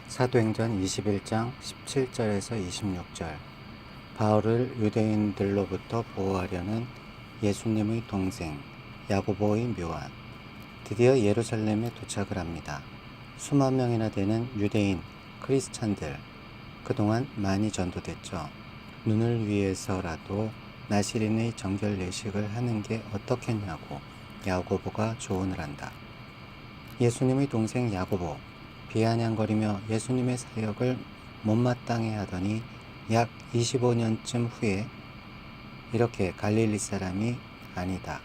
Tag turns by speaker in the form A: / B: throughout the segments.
A: 사도행전 21장 17절에서 26절. 바울을 유대인들로부터 보호하려는 예수님의 동생 야고보의 묘안. 드디어 예루살렘에 도착을 합니다. 수만 명이나 되는 유대인 크리스찬들, 그동안 많이 전도됐죠. 눈을 위해서라도 나시린의 정결 예식을 하는 게 어떻겠냐고 야고보가 조언을 한다. 예수님의 동생 야고보, 비아냥거리며 예수님의 사역을 못마땅해 하더니 약 25년쯤 후에 이렇게 갈릴리 사람이 아니다,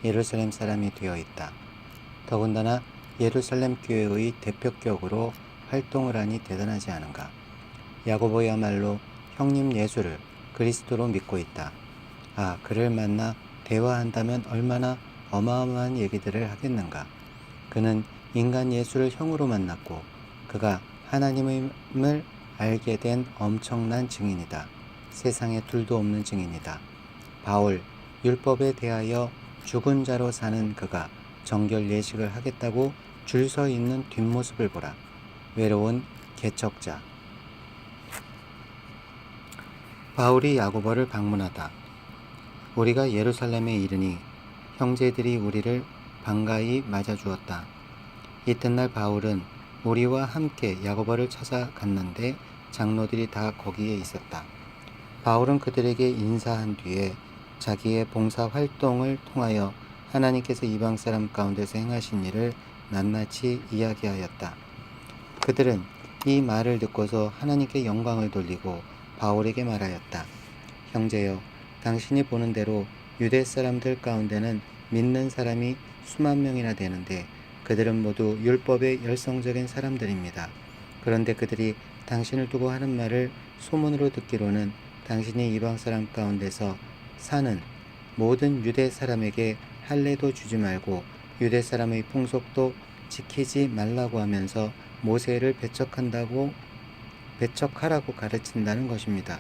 A: 예루살렘 사람이 되어 있다. 더군다나 예루살렘 교회의 대표격으로 활동을 하니 대단하지 않은가. 야고보야말로 형님 예수를 그리스도로 믿고 있다. 아, 그를 만나 대화한다면 얼마나 어마어마한 얘기들을 하겠는가. 그는 인간 예수를 형으로 만났고 그가 하나님을 알게 된 엄청난 증인이다. 세상에 둘도 없는 증인이다. 바울, 율법에 대하여 죽은 자로 사는 그가 정결 예식을 하겠다고 줄 서 있는 뒷모습을 보라. 외로운 개척자. 바울이 야고보를 방문하다. 우리가 예루살렘에 이르니 형제들이 우리를 반가이 맞아주었다. 이튿날 바울은 우리와 함께 야고보를 찾아갔는데 장로들이 다 거기에 있었다. 바울은 그들에게 인사한 뒤에 자기의 봉사 활동을 통하여 하나님께서 이방 사람 가운데서 행하신 일을 낱낱이 이야기하였다. 그들은 이 말을 듣고서 하나님께 영광을 돌리고 바울에게 말하였다. 형제여, 당신이 보는 대로 유대 사람들 가운데는 믿는 사람이 수만 명이나 되는데 그들은 모두 율법의 열성적인 사람들입니다. 그런데 그들이 당신을 두고 하는 말을 소문으로 듣기로는 당신이 이방 사람 가운데서 사는 모든 유대 사람에게 할례도 주지 말고 유대 사람의 풍속도 지키지 말라고 하면서 모세를 배척하라고 가르친다는 것입니다.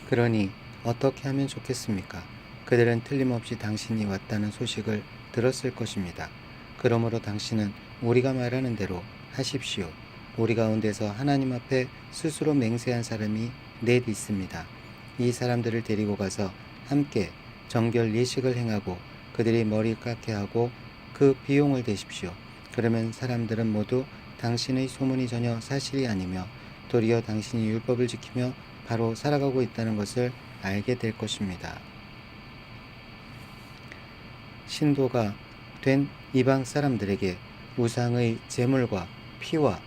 A: 그러니 어떻게 하면 좋겠습니까? 그들은 틀림없이 당신이 왔다는 소식을 들었을 것입니다. 그러므로 당신은 우리가 말하는 대로 하십시오. 우리 가운데서 하나님 앞에 스스로 맹세한 사람이 넷 있습니다. 이 사람들을 데리고 가서 함께 정결 예식을 행하고 그들이 머리 깎게 하고 그 비용을 대십시오. 그러면 사람들은 모두 당신의 소문이 전혀 사실이 아니며 도리어 당신이 율법을 지키며 바로 살아가고 있다는 것을 알게 될 것입니다. 신도가 된 이방 사람들에게 우상의 제물과 피와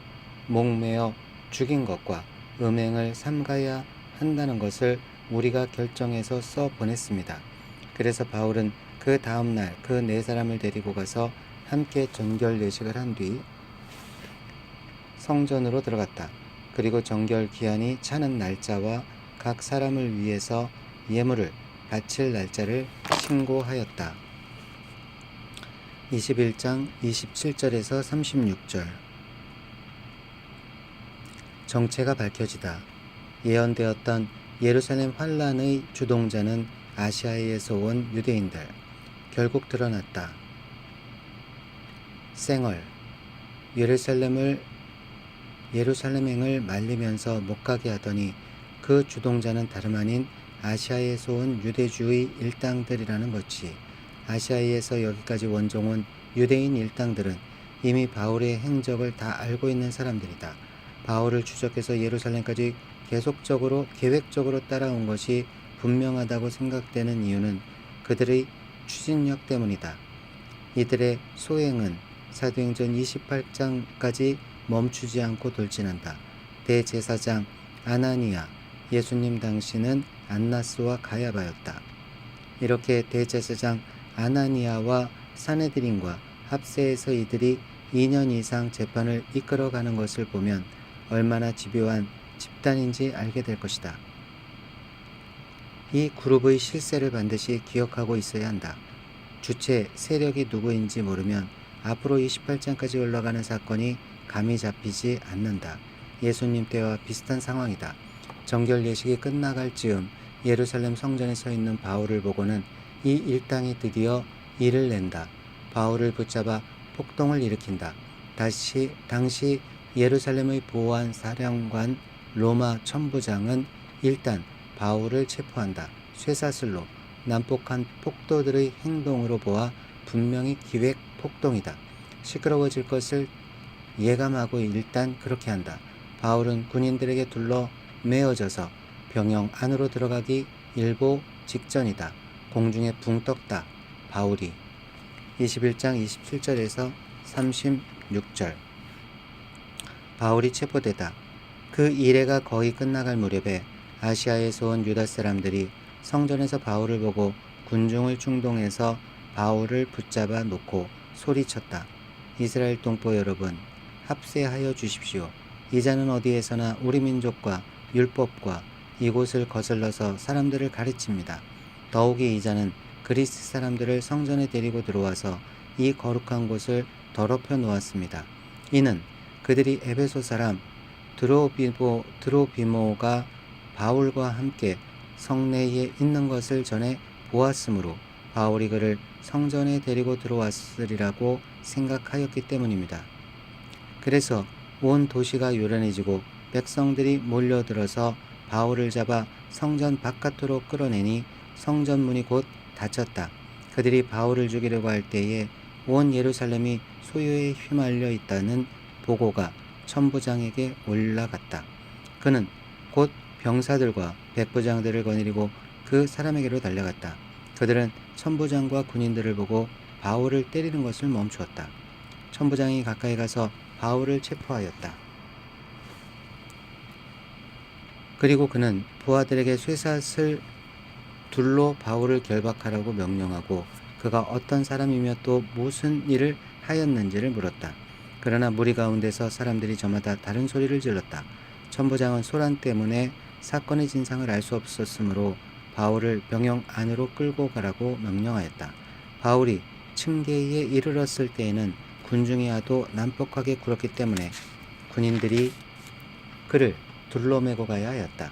A: 목매어 죽인 것과 음행을 삼가야 한다는 것을 우리가 결정해서 써 보냈습니다. 그래서 바울은 그 다음날 그 네 사람을 데리고 가서 함께 정결 예식을 한 뒤 성전으로 들어갔다. 그리고 정결 기한이 차는 날짜와 각 사람을 위해서 예물을 바칠 날짜를 신고하였다. 21장 27절에서 36절. 정체가 밝혀지다. 예언되었던 예루살렘 환란의 주동자는 아시아에서 온 유대인들. 결국 드러났다. 쌩얼. 예루살렘행을 말리면서 못 가게 하더니 그 주동자는 다름 아닌 아시아에서 온 유대주의 일당들이라는 거지. 아시아에서 여기까지 원종온 유대인 일당들은 이미 바울의 행적을 다 알고 있는 사람들이다. 바울을 추적해서 예루살렘까지 계획적으로 따라온 것이 분명하다고 생각되는 이유는 그들의 추진력 때문이다. 이들의 소행은 사도행전 28장까지 멈추지 않고 돌진한다. 대제사장 아나니아, 예수님 당시는 안나스와 가야바였다. 이렇게 대제사장 아나니아와 사네드린과 합세해서 이들이 2년 이상 재판을 이끌어가는 것을 보면 얼마나 집요한 집단인지 알게 될 것이다. 이 그룹의 실세를 반드시 기억하고 있어야 한다. 주체 세력이 누구인지 모르면 앞으로 28장까지 올라가는 사건이 감이 잡히지 않는다. 예수님 때와 비슷한 상황이다. 정결 예식이 끝나갈 즈음 예루살렘 성전에 서 있는 바울을 보고는 이 일당이 드디어 일을 낸다. 바울을 붙잡아 폭동을 일으킨다. 당시 예루살렘의 보안 사령관 로마 천부장은 일단 바울을 체포한다. 쇠사슬로 난폭한 폭도들의 행동으로 보아 분명히 기획 폭동이다. 시끄러워질 것을 예감하고 일단 그렇게 한다. 바울은 군인들에게 둘러 메어져서 병영 안으로 들어가기 일보 직전이다. 공중에 붕 떴다. 바울이 21장 27절에서 36절. 바울이 체포되다. 그 이래가 거의 끝나갈 무렵에 아시아에서 온 유다 사람들이 성전에서 바울을 보고 군중을 충동해서 바울을 붙잡아 놓고 소리쳤다. 이스라엘 동포 여러분, 합세하여 주십시오. 이 자는 어디에서나 우리 민족과 율법과 이곳을 거슬러서 사람들을 가르칩니다. 더욱이 이 자는 그리스 사람들을 성전에 데리고 들어와서 이 거룩한 곳을 더럽혀 놓았습니다. 이는 그들이 에베소 사람 드로비모가 바울과 함께 성내에 있는 것을 전에 보았으므로 바울이 그를 성전에 데리고 들어왔으리라고 생각하였기 때문입니다. 그래서 온 도시가 요란해지고 백성들이 몰려들어서 바울을 잡아 성전 바깥으로 끌어내니 성전 문이 곧 닫혔다. 그들이 바울을 죽이려고 할 때에 온 예루살렘이 소요에 휘말려 있다는 보고가 천부장에게 올라갔다. 그는 곧 병사들과 백부장들을 거느리고 그 사람에게로 달려갔다. 그들은 천부장과 군인들을 보고 바울을 때리는 것을 멈추었다. 천부장이 가까이 가서 바울을 체포하였다. 그리고 그는 부하들에게 쇠사슬 둘로 바울을 결박하라고 명령하고 그가 어떤 사람이며 또 무슨 일을 하였는지를 물었다. 그러나 무리 가운데서 사람들이 저마다 다른 소리를 질렀다. 천부장은 소란 때문에 사건의 진상을 알 수 없었으므로 바울을 병영 안으로 끌고 가라고 명령하였다. 바울이 층계에 이르렀을 때에는 군중이 하도 난폭하게 굴었기 때문에 군인들이 그를 둘러매고 가야 하였다.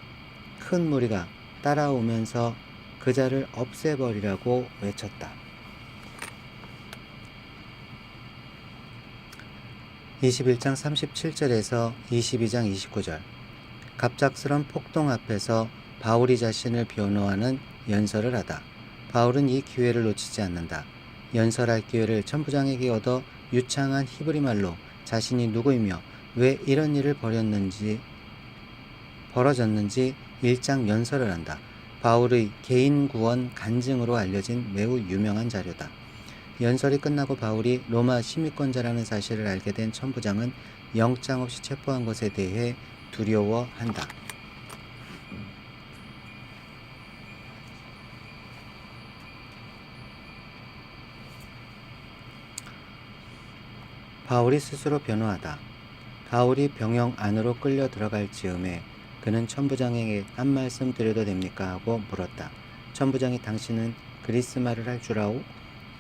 A: 큰 무리가 따라오면서 그 자를 없애버리라고 외쳤다. 21장 37절에서 22장 29절. 갑작스런 폭동 앞에서 바울이 자신을 변호하는 연설을 하다. 바울은 이 기회를 놓치지 않는다. 연설할 기회를 천부장에게 얻어 유창한 히브리 말로 자신이 누구이며 왜 이런 일을 벌어졌는지 일장 연설을 한다. 바울의 개인 구원 간증으로 알려진 매우 유명한 자료다. 연설이 끝나고 바울이 로마 시민권자라는 사실을 알게 된 천부장은 영장 없이 체포한 것에 대해 두려워한다. 바울이 스스로 변호하다. 바울이 병영 안으로 끌려 들어갈 즈음에 그는 천부장에게 한 말씀 드려도 됩니까? 하고 물었다. 천부장이 당신은 그리스 말을 할 줄 아오?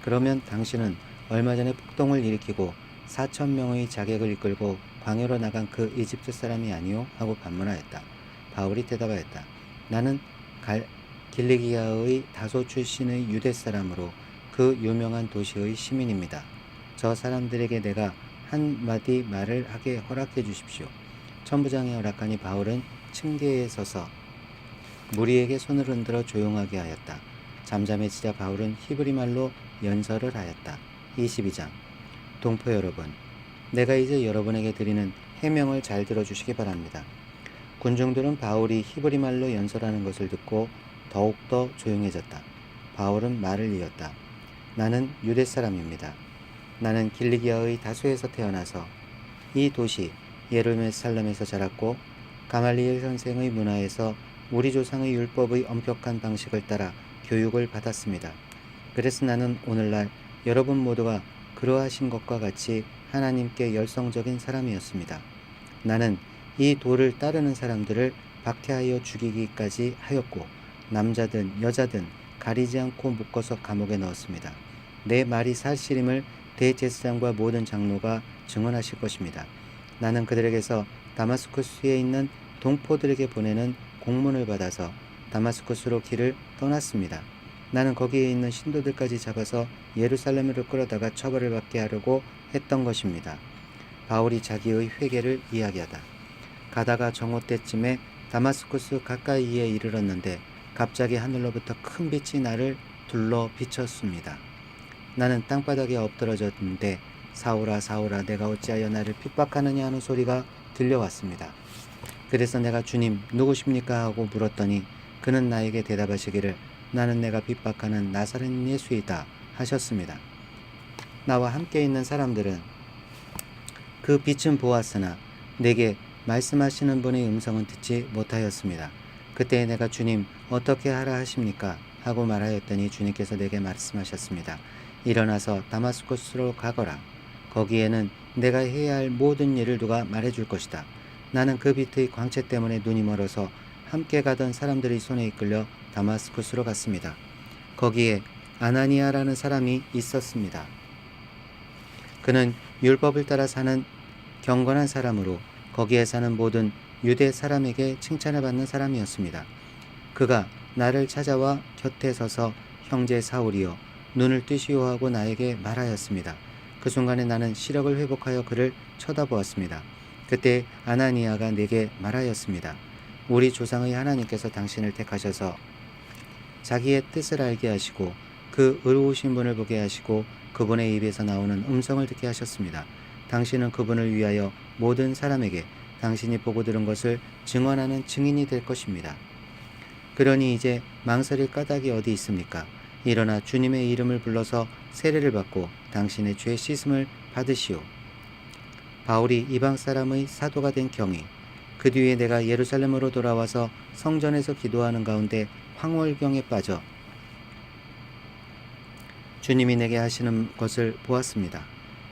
A: 그러면 당신은 얼마 전에 폭동을 일으키고 4,000명의 자객을 이끌고 광야로 나간 그 이집트 사람이 아니오? 하고 반문하였다. 바울이 대답하였다. 나는 길리기아의 다소 출신의 유대 사람으로 그 유명한 도시의 시민입니다. 저 사람들에게 내가 한마디 말을 하게 허락해 주십시오. 천부장이 허락하니 바울은 층계에 서서 무리에게 손을 흔들어 조용하게 하였다. 잠잠해지자 바울은 히브리 말로 연설을 하였다. 22장. 동포 여러분, 내가 이제 여러분에게 드리는 해명을 잘 들어주시기 바랍니다. 군중들은 바울이 히브리 말로 연설하는 것을 듣고 더욱더 조용해졌다. 바울은 말을 이었다. 나는 유대 사람입니다. 나는 길리기아의 다소에서 태어나서 이 도시 예루살렘에서 자랐고 가말리엘 선생의 문화에서 우리 조상의 율법의 엄격한 방식을 따라 교육을 받았습니다. 그래서 나는 오늘날 여러분 모두가 그러하신 것과 같이 하나님께 열성적인 사람이었습니다. 나는 이 도를 따르는 사람들을 박해하여 죽이기까지 하였고 남자든 여자든 가리지 않고 묶어서 감옥에 넣었습니다. 내 말이 사실임을 대제사장과 모든 장로가 증언하실 것입니다. 나는 그들에게서 다마스쿠스에 있는 동포들에게 보내는 공문을 받아서 다마스쿠스로 길을 떠났습니다. 나는 거기에 있는 신도들까지 잡아서 예루살렘으로 끌어다가 처벌을 받게 하려고 했던 것입니다. 바울이 자기의 회개를 이야기하다. 가다가 정오 때쯤에 다마스쿠스 가까이에 이르렀는데 갑자기 하늘로부터 큰 빛이 나를 둘러 비쳤습니다. 나는 땅바닥에 엎드러졌는데 사울아 사울아 내가 어찌하여 나를 핍박하느냐 하는 소리가 들려왔습니다. 그래서 내가 주님 누구십니까 하고 물었더니 그는 나에게 대답하시기를 나는 내가 핍박하는 나사렛 예수이다 하셨습니다. 나와 함께 있는 사람들은 그 빛은 보았으나 내게 말씀하시는 분의 음성은 듣지 못하였습니다. 그때 내가 주님 어떻게 하라 하십니까? 하고 말하였더니 주님께서 내게 말씀하셨습니다. 일어나서 다마스쿠스로 가거라. 거기에는 내가 해야 할 모든 일을 누가 말해줄 것이다. 나는 그 빛의 광채 때문에 눈이 멀어서 함께 가던 사람들의 손에 이끌려 다마스쿠스로 갔습니다. 거기에 아나니아라는 사람이 있었습니다. 그는 율법을 따라 사는 경건한 사람으로 거기에 사는 모든 유대 사람에게 칭찬을 받는 사람이었습니다. 그가 나를 찾아와 곁에 서서 형제 사울이여 눈을 뜨시오 하고 나에게 말하였습니다. 그 순간에 나는 시력을 회복하여 그를 쳐다보았습니다. 그때 아나니아가 내게 말하였습니다. 우리 조상의 하나님께서 당신을 택하셔서 자기의 뜻을 알게 하시고 그 의로우신 분을 보게 하시고 그분의 입에서 나오는 음성을 듣게 하셨습니다. 당신은 그분을 위하여 모든 사람에게 당신이 보고 들은 것을 증언하는 증인이 될 것입니다. 그러니 이제 망설일 까닭이 어디 있습니까? 일어나 주님의 이름을 불러서 세례를 받고 당신의 죄 씻음을 받으시오. 바울이 이방 사람의 사도가 된 경위. 그 뒤에 내가 예루살렘으로 돌아와서 성전에서 기도하는 가운데 황홀경에 빠져 주님이 내게 하시는 것을 보았습니다.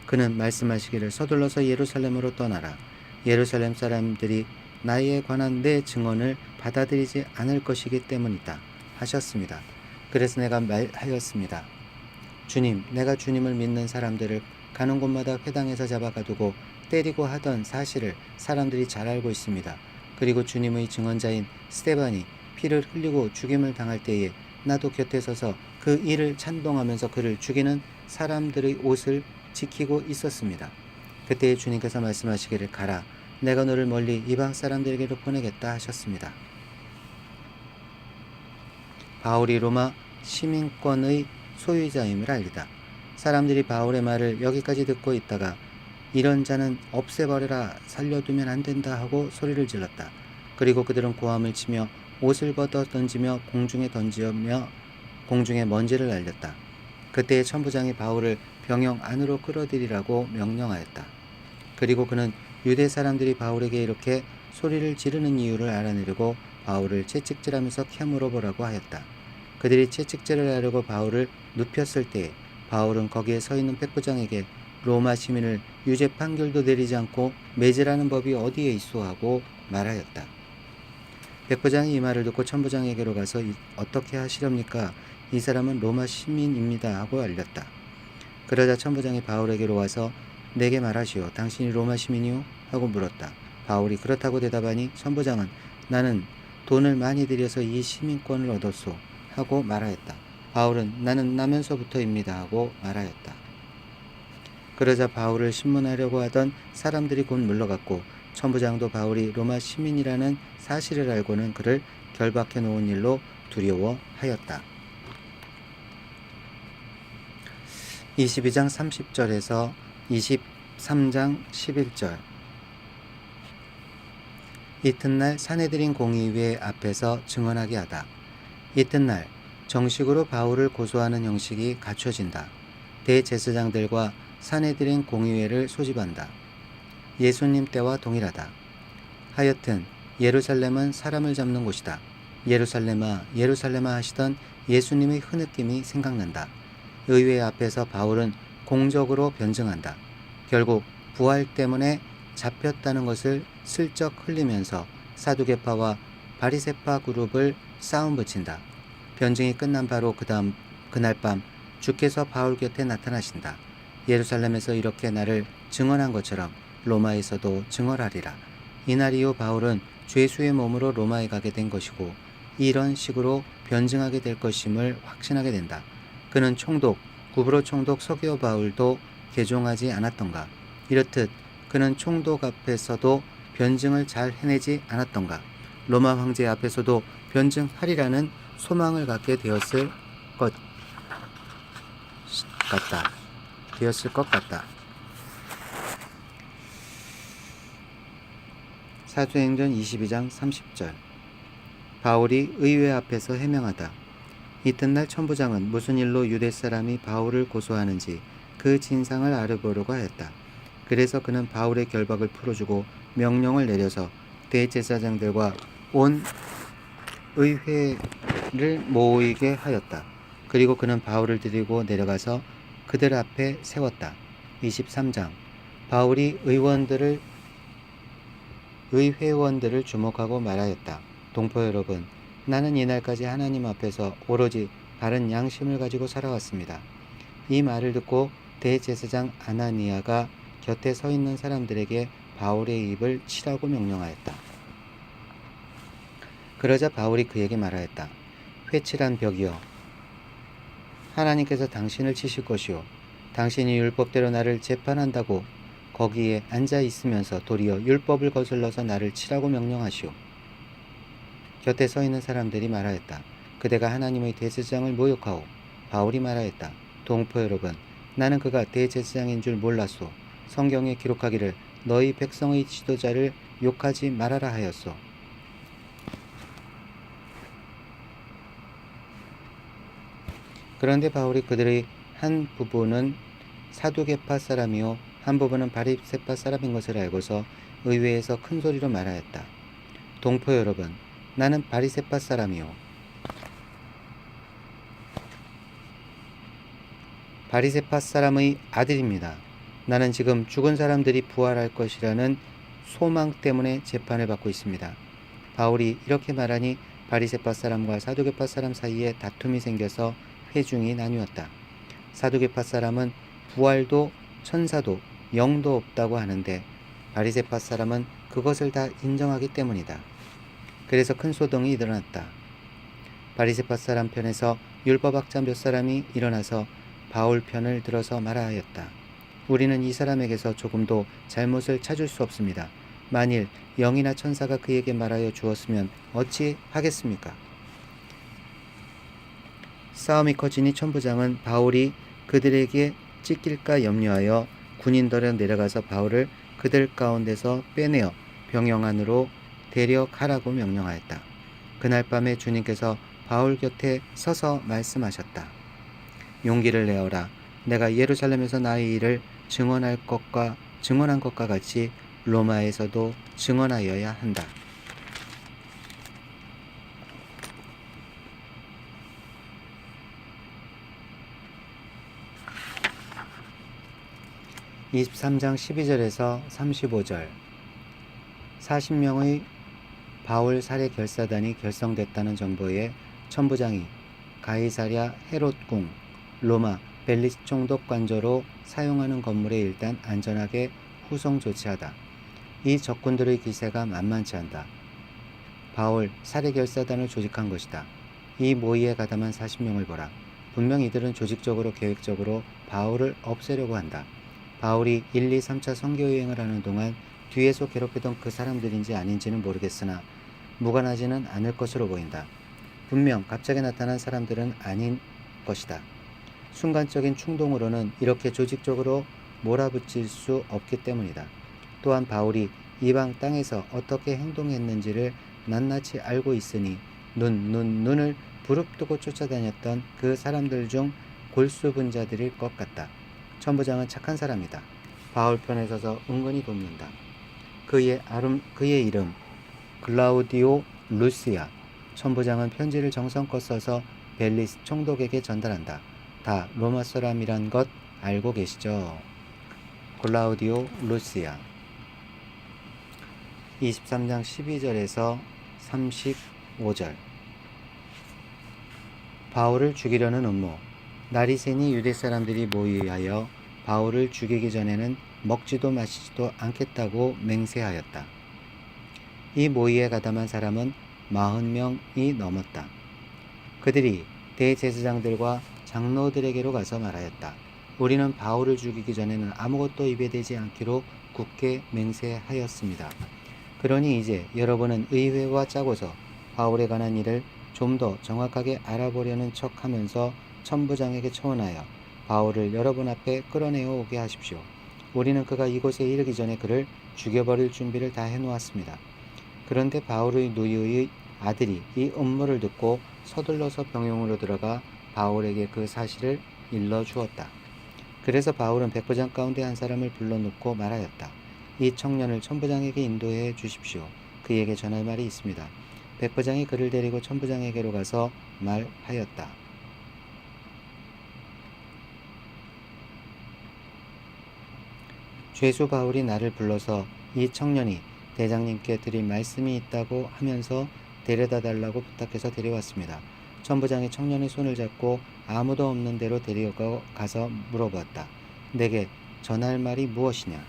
A: 그는 말씀하시기를 서둘러서 예루살렘으로 떠나라. 예루살렘 사람들이 나에 관한 내 증언을 받아들이지 않을 것이기 때문이다 하셨습니다. 그래서 내가 말하였습니다. 주님, 내가 주님을 믿는 사람들을 가는 곳마다 회당에서 잡아가두고 때리고 하던 사실을 사람들이 잘 알고 있습니다. 그리고 주님의 증언자인 스데반이 피를 흘리고 죽임을 당할 때에 나도 곁에 서서 그 일을 찬동하면서 그를 죽이는 사람들의 옷을 지키고 있었습니다. 그때 주님께서 말씀하시기를 가라. 내가 너를 멀리 이방 사람들에게로 보내겠다 하셨습니다. 바울이 로마 시민권의 소유자임을 알리다. 사람들이 바울의 말을 여기까지 듣고 있다가 이런 자는 없애버려라 살려두면 안 된다 하고 소리를 질렀다. 그리고 그들은 고함을 치며 옷을 벗어 던지며 공중에 먼지를 날렸다. 그때의 천부장이 바울을 병영 안으로 끌어들이라고 명령하였다. 그리고 그는 유대 사람들이 바울에게 이렇게 소리를 지르는 이유를 알아내려고 바울을 채찍질하면서 캐물어보라고 하였다. 그들이 채찍질을 하려고 바울을 눕혔을 때 바울은 거기에 서 있는 백부장에게 로마 시민을 유죄 판결도 내리지 않고 매질하는 법이 어디에 있소 하고 말하였다. 백부장이 이 말을 듣고 천부장에게로 가서 어떻게 하시렵니까? 이 사람은 로마 시민입니다 하고 알렸다. 그러자 천부장이 바울에게로 와서 내게 말하시오. 당신이 로마 시민이오? 하고 물었다. 바울이 그렇다고 대답하니 천부장은 나는 돈을 많이 들여서 이 시민권을 얻었소 하고 말하였다. 바울은 나는 나면서부터입니다 하고 말하였다. 그러자 바울을 신문하려고 하던 사람들이 곧 물러갔고 천부장도 바울이 로마 시민이라는 사실을 알고는 그를 결박해 놓은 일로 두려워하였다. 22장 30절에서 23장 11절. 이튿날 산헤드린 공의회 앞에서 증언하게 하다. 이튿날 정식으로 바울을 고소하는 형식이 갖춰진다. 대제사장들과 산헤드린 공의회를 소집한다. 예수님 때와 동일하다. 하여튼 예루살렘은 사람을 잡는 곳이다. 예루살렘아 예루살렘아 하시던 예수님의 흐느낌이 생각난다. 의회 앞에서 바울은 공적으로 변증한다. 결국 부활 때문에 잡혔다는 것을 슬쩍 흘리면서 사두개파와 바리새파 그룹을 싸움 붙인다. 변증이 끝난 바로 그날 밤 주께서 바울 곁에 나타나신다. 예루살렘에서 이렇게 나를 증언한 것처럼 로마에서도 증언하리라. 이날 이후 바울은 죄수의 몸으로 로마에 가게 된 것이고 이런 식으로 변증하게 될 것임을 확신하게 된다. 그는 총독, 구브로 총독 서기오 바울도 개종하지 않았던가? 이렇듯 그는 총독 앞에서도 변증을 잘 해내지 않았던가? 로마 황제 앞에서도 변증하리라는 소망을 갖게 되었을 것 같다. 사도행전 22장 30절. 바울이 의회 앞에서 해명하다. 이튿날 천부장은 무슨 일로 유대 사람이 바울을 고소하는지 그 진상을 알아보려고 하였다. 그래서 그는 바울의 결박을 풀어주고 명령을 내려서 대제사장들과 온 의회를 모이게 하였다. 그리고 그는 바울을 데리고 내려가서 그들 앞에 세웠다. 23장. 바울이 의회원들을 주목하고 말하였다. 동포 여러분, 나는 이날까지 하나님 앞에서 오로지 바른 양심을 가지고 살아왔습니다. 이 말을 듣고 대제사장 아나니아가 곁에 서 있는 사람들에게 바울의 입을 치라고 명령하였다. 그러자 바울이 그에게 말하였다. 회칠한 벽이여, 하나님께서 당신을 치실 것이요, 당신이 율법대로 나를 재판한다고 거기에 앉아 있으면서 도리어 율법을 거슬러서 나를 치라고 명령하시오. 곁에 서 있는 사람들이 말하였다. 그대가 하나님의 대제사장을 모욕하오. 바울이 말하였다. 동포 여러분, 나는 그가 대제사장인 줄 몰랐소. 성경에 기록하기를 너희 백성의 지도자를 욕하지 말아라 하였소. 그런데 바울이 그들의 한 부분은 사두개파 사람이요 한 부분은 바리새파 사람인 것을 알고서 의회에서 큰 소리로 말하였다. 동포 여러분, 나는 바리새파 사람이요 바리새파 사람의 아들입니다. 나는 지금 죽은 사람들이 부활할 것이라는 소망 때문에 재판을 받고 있습니다. 바울이 이렇게 말하니 바리새파 사람과 사두개파 사람 사이에 다툼이 생겨서 회중이 나뉘었다. 사두개파 사람은 부활도 천사도 영도 없다고 하는데 바리새파 사람은 그것을 다 인정하기 때문이다. 그래서 큰 소동이 일어났다. 바리새파 사람 편에서 율법학자 몇 사람이 일어나서 바울 편을 들어서 말하였다. 우리는 이 사람에게서 조금도 잘못을 찾을 수 없습니다. 만일 영이나 천사가 그에게 말하여 주었으면 어찌 하겠습니까? 싸움이 커지니 천부장은 바울이 그들에게 찢길까 염려하여 군인들에 내려가서 바울을 그들 가운데서 빼내어 병영 안으로 데려가라고 명령하였다. 그날 밤에 주님께서 바울 곁에 서서 말씀하셨다. 용기를 내어라. 내가 예루살렘에서 나의 일을 증언한 것과 같이 로마에서도 증언하여야 한다. 23장 12절에서 35절. 40명의 바울 살해 결사단이 결성됐다는 정보에 천부장이 가이사랴 헤롯궁 로마 벨리스 총독 관저로 사용하는 건물에 일단 안전하게 후송 조치하다. 이 적군들의 기세가 만만치 않다. 바울 살해 결사단을 조직한 것이다. 이 모의에 가담한 40명을 보라. 분명 이들은 조직적으로 계획적으로 바울을 없애려고 한다. 바울이 1, 2, 3차 선교여행을 하는 동안 뒤에서 괴롭히던 그 사람들인지 아닌지는 모르겠으나 무관하지는 않을 것으로 보인다. 분명 갑자기 나타난 사람들은 아닌 것이다. 순간적인 충동으로는 이렇게 조직적으로 몰아붙일 수 없기 때문이다. 또한 바울이 이방 땅에서 어떻게 행동했는지를 낱낱이 알고 있으니 눈을 부릅뜨고 쫓아다녔던 그 사람들 중 골수분자들일 것 같다. 천부장은 착한 사람이다. 바울 편에 서서 은근히 돕는다. 그의 이름 글라우디오 루시아. 천부장은 편지를 정성껏 써서 벨리스 총독에게 전달한다. 다 로마 사람이란 것 알고 계시죠? 글라우디오 루시아. 23장 12절에서 35절. 바울을 죽이려는 음모. 날이 새니 유대 사람들이 모의하여 바울을 죽이기 전에는 먹지도 마시지도 않겠다고 맹세하였다. 이 모의에 가담한 사람은 40명이 넘었다. 그들이 대제사장들과 장로들에게로 가서 말하였다. 우리는 바울을 죽이기 전에는 아무것도 입에 대지 않기로 굳게 맹세하였습니다. 그러니 이제 여러분은 의회와 짜고서 바울에 관한 일을 좀 더 정확하게 알아보려는 척하면서 천부장에게 청원하여 바울을 여러분 앞에 끌어내어 오게 하십시오. 우리는 그가 이곳에 이르기 전에 그를 죽여버릴 준비를 다 해놓았습니다. 그런데 바울의 누이의 아들이 이 음모를 듣고 서둘러서 병영으로 들어가 바울에게 그 사실을 일러 주었다. 그래서 바울은 백부장 가운데 한 사람을 불러놓고 말하였다. 이 청년을 천부장에게 인도해 주십시오. 그에게 전할 말이 있습니다. 백부장이 그를 데리고 천부장에게로 가서 말하였다. 죄수 바울이 나를 불러서 이 청년이 대장님께 드릴 말씀이 있다고 하면서 데려다 달라고 부탁해서 데려왔습니다. 천부장이 청년의 손을 잡고 아무도 없는 데로 데려가서 물어보았다. 내게 전할 말이 무엇이냐?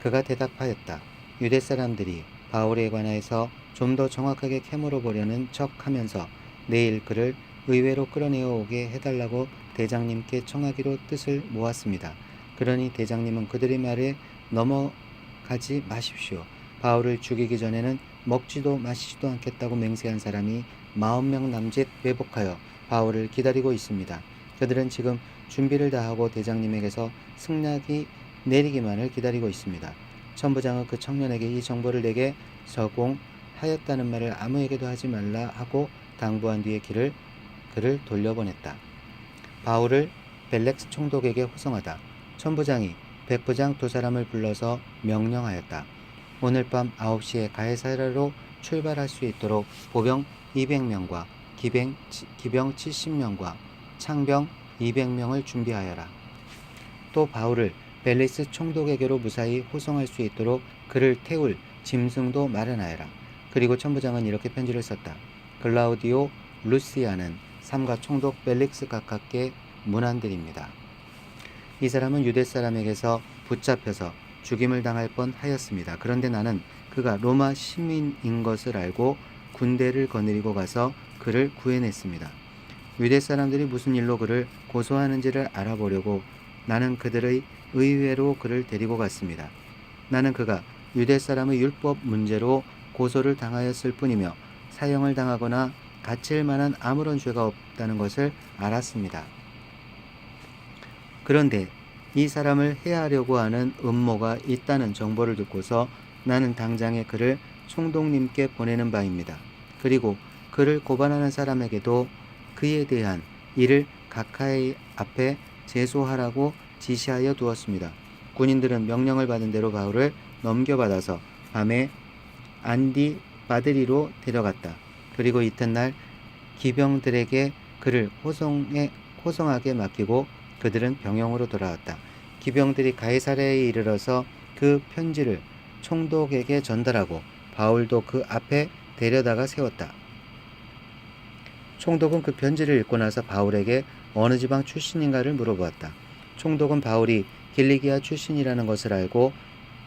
A: 그가 대답하였다. 유대 사람들이 바울에 관하여서 좀 더 정확하게 캐물어 보려는 척하면서 내일 그를 의회로 끌어내어 오게 해달라고 대장님께 청하기로 뜻을 모았습니다. 그러니 대장님은 그들의 말에 넘어가지 마십시오. 바울을 죽이기 전에는 먹지도 마시지도 않겠다고 맹세한 사람이 40명 남짓 매복하여 바울을 기다리고 있습니다. 그들은 지금 준비를 다하고 대장님에게서 승낙이 내리기만을 기다리고 있습니다. 천부장은 그 청년에게 이 정보를 내게 서공하였다는 말을 아무에게도 하지 말라 하고 당부한 뒤에 그를 돌려보냈다. 바울을 벨렉스 총독에게 호송하다. 천부장이 백부장 두 사람을 불러서 명령하였다. 오늘 밤 9시에 가이사랴로 출발할 수 있도록 보병 200명과 기병 70명과 창병 200명을 준비하여라. 또 바울을 벨리스 총독에게로 무사히 호송할 수 있도록 그를 태울 짐승도 마련하여라. 그리고 천부장은 이렇게 편지를 썼다. 글라우디오 루시아는 삼가 총독 벨릭스 가깝게 문안드립니다. 이 사람은 유대 사람에게서 붙잡혀서 죽임을 당할 뻔하였습니다. 그런데 나는 그가 로마 시민인 것을 알고 군대를 거느리고 가서 그를 구해냈습니다. 유대 사람들이 무슨 일로 그를 고소하는지를 알아보려고 나는 그들의 의회로 그를 데리고 갔습니다. 나는 그가 유대 사람의 율법 문제로 고소를 당하였을 뿐이며 사형을 당하거나 갇힐 만한 아무런 죄가 없다는 것을 알았습니다. 그런데 이 사람을 해하려고 하는 음모가 있다는 정보를 듣고서 나는 당장에 그를 총독님께 보내는 바입니다. 그리고 그를 고발하는 사람에게도 그에 대한 일을 각하의 앞에 제소하라고 지시하여 두었습니다. 군인들은 명령을 받은 대로 바울을 넘겨받아서 밤에 안디바드리로 데려갔다. 그리고 이튿날 기병들에게 그를 호송하게 맡기고 그들은 병영으로 돌아왔다. 기병들이 가이사랴에 이르러서 그 편지를 총독에게 전달하고 바울도 그 앞에 데려다가 세웠다. 총독은 그 편지를 읽고 나서 바울에게 어느 지방 출신인가를 물어보았다. 총독은 바울이 길리기아 출신이라는 것을 알고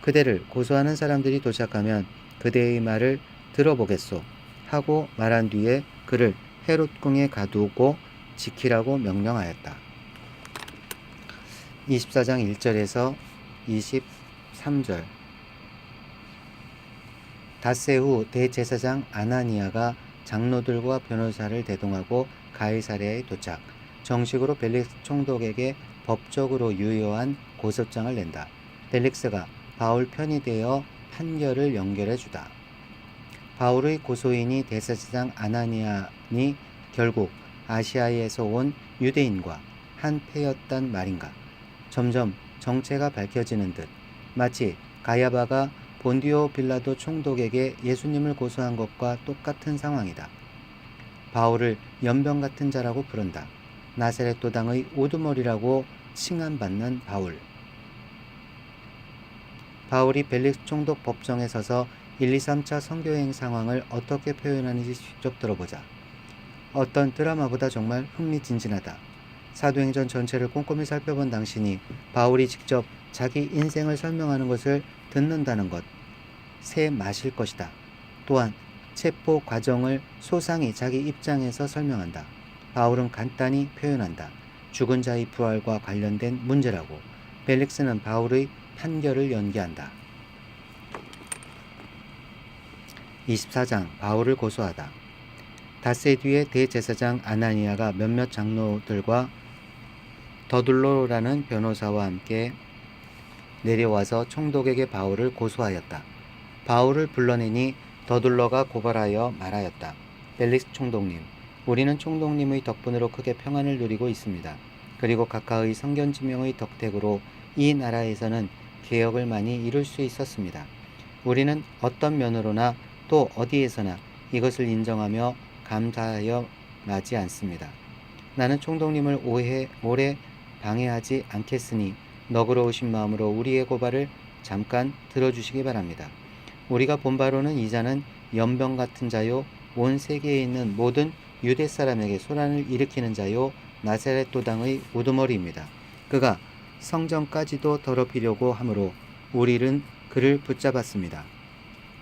A: 그대를 고소하는 사람들이 도착하면 그대의 말을 들어보겠소 하고 말한 뒤에 그를 헤롯궁에 가두고 지키라고 명령하였다. 24장 1절에서 23절. 닷새 후 대제사장 아나니아가 장로들과 변호사를 대동하고 가이사랴에 도착. 정식으로 벨릭스 총독에게 법적으로 유효한 고소장을 낸다. 벨릭스가 바울 편이 되어 판결을 연결해 주다. 바울의 고소인이 대제사장 아나니아니 결국 아시아에서 온 유대인과 한패였단 말인가. 점점 정체가 밝혀지는 듯 마치 가야바가 본디오 빌라도 총독에게 예수님을 고소한 것과 똑같은 상황이다. 바울을 연병 같은 자라고 부른다. 나사렛 도당의 우두머리라고 칭함받는 바울이 벨릭스 총독 법정에 서서 1, 2, 3차 선교행 상황을 어떻게 표현하는지 직접 들어보자. 어떤 드라마보다 정말 흥미진진하다. 사도행전 전체를 꼼꼼히 살펴본 당신이 바울이 직접 자기 인생을 설명하는 것을 듣는다는 것, 새 맛일 것이다. 또한 체포 과정을 소상히 자기 입장에서 설명한다. 바울은 간단히 표현한다. 죽은 자의 부활과 관련된 문제라고. 벨릭스는 바울의 판결을 연기한다. 24장 바울을 고소하다. 닷새 뒤에 대제사장 아나니아가 몇몇 장로들과 더둘로라는 변호사와 함께 내려와서 총독에게 바울을 고소하였다. 바울을 불러내니 더둘러가 고발하여 말하였다. 벨릭스 총독님, 우리는 총독님의 덕분으로 크게 평안을 누리고 있습니다. 그리고 각하의 성견지명의 덕택으로 이 나라에서는 개혁을 많이 이룰 수 있었습니다. 우리는 어떤 면으로나 또 어디에서나 이것을 인정하며 감사하여 마지 않습니다. 나는 총독님을 오래 방해하지 않겠으니 너그러우신 마음으로 우리의 고발을 잠깐 들어주시기 바랍니다. 우리가 본 바로는 이 자는 연병 같은 자요, 온 세계에 있는 모든 유대 사람에게 소란을 일으키는 자요, 나사렛 도당의 우두머리입니다. 그가 성전까지도 더럽히려고 하므로 우리는 그를 붙잡았습니다.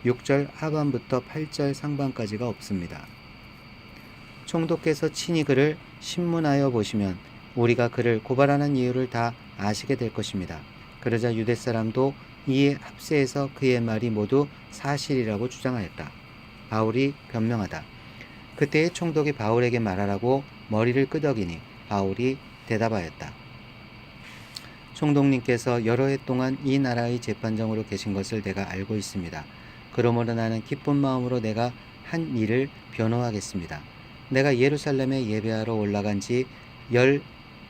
A: 6절 하반부터 8절 상반까지가 없습니다. 총독께서 친히 그를 신문하여 보시면 우리가 그를 고발하는 이유를 다 아시게 될 것입니다. 그러자 유대 사람도 이에 합세해서 그의 말이 모두 사실이라고 주장하였다. 바울이 변명하다. 그때의 총독이 바울에게 말하라고 머리를 끄덕이니 바울이 대답하였다. 총독님께서 여러 해 동안 이 나라의 재판장으로 계신 것을 내가 알고 있습니다. 그러므로 나는 기쁜 마음으로 내가 한 일을 변호하겠습니다. 내가 예루살렘에 예배하러 올라간 지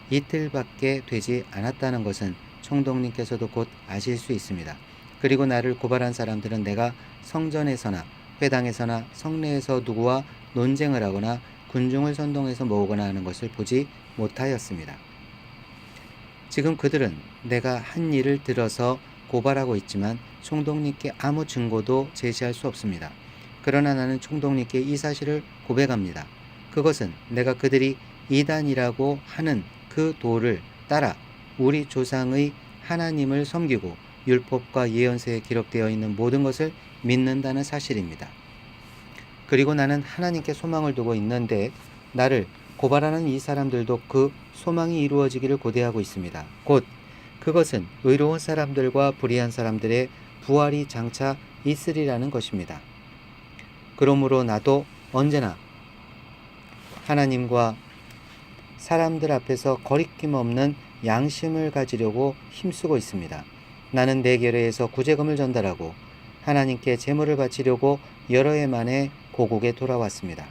A: 이틀밖에 되지 않았다는 것은 총독님께서도 곧 아실 수 있습니다. 그리고 나를 고발한 사람들은 내가 성전에서나 회당에서나 성내에서 누구와 논쟁을 하거나 군중을 선동해서 모으거나 하는 것을 보지 못하였습니다. 지금 그들은 내가 한 일을 들어서 고발하고 있지만 총독님께 아무 증거도 제시할 수 없습니다. 그러나 나는 총독님께 이 사실을 고백합니다. 그것은 내가 그들이 이단이라고 하는 그 도를 따라 우리 조상의 하나님을 섬기고 율법과 예언서에 기록되어 있는 모든 것을 믿는다는 사실입니다. 그리고 나는 하나님께 소망을 두고 있는데 나를 고발하는 이 사람들도 그 소망이 이루어지기를 고대하고 있습니다. 곧 그것은 의로운 사람들과 불의한 사람들의 부활이 장차 있으리라는 것입니다. 그러므로 나도 언제나 하나님과 사람들 앞에서 거리낌 없는 양심을 가지려고 힘쓰고 있습니다. 나는 내 결례에서 구제금을 전달하고 하나님께 제물을 바치려고 여러 해 만에 고국에 돌아왔습니다.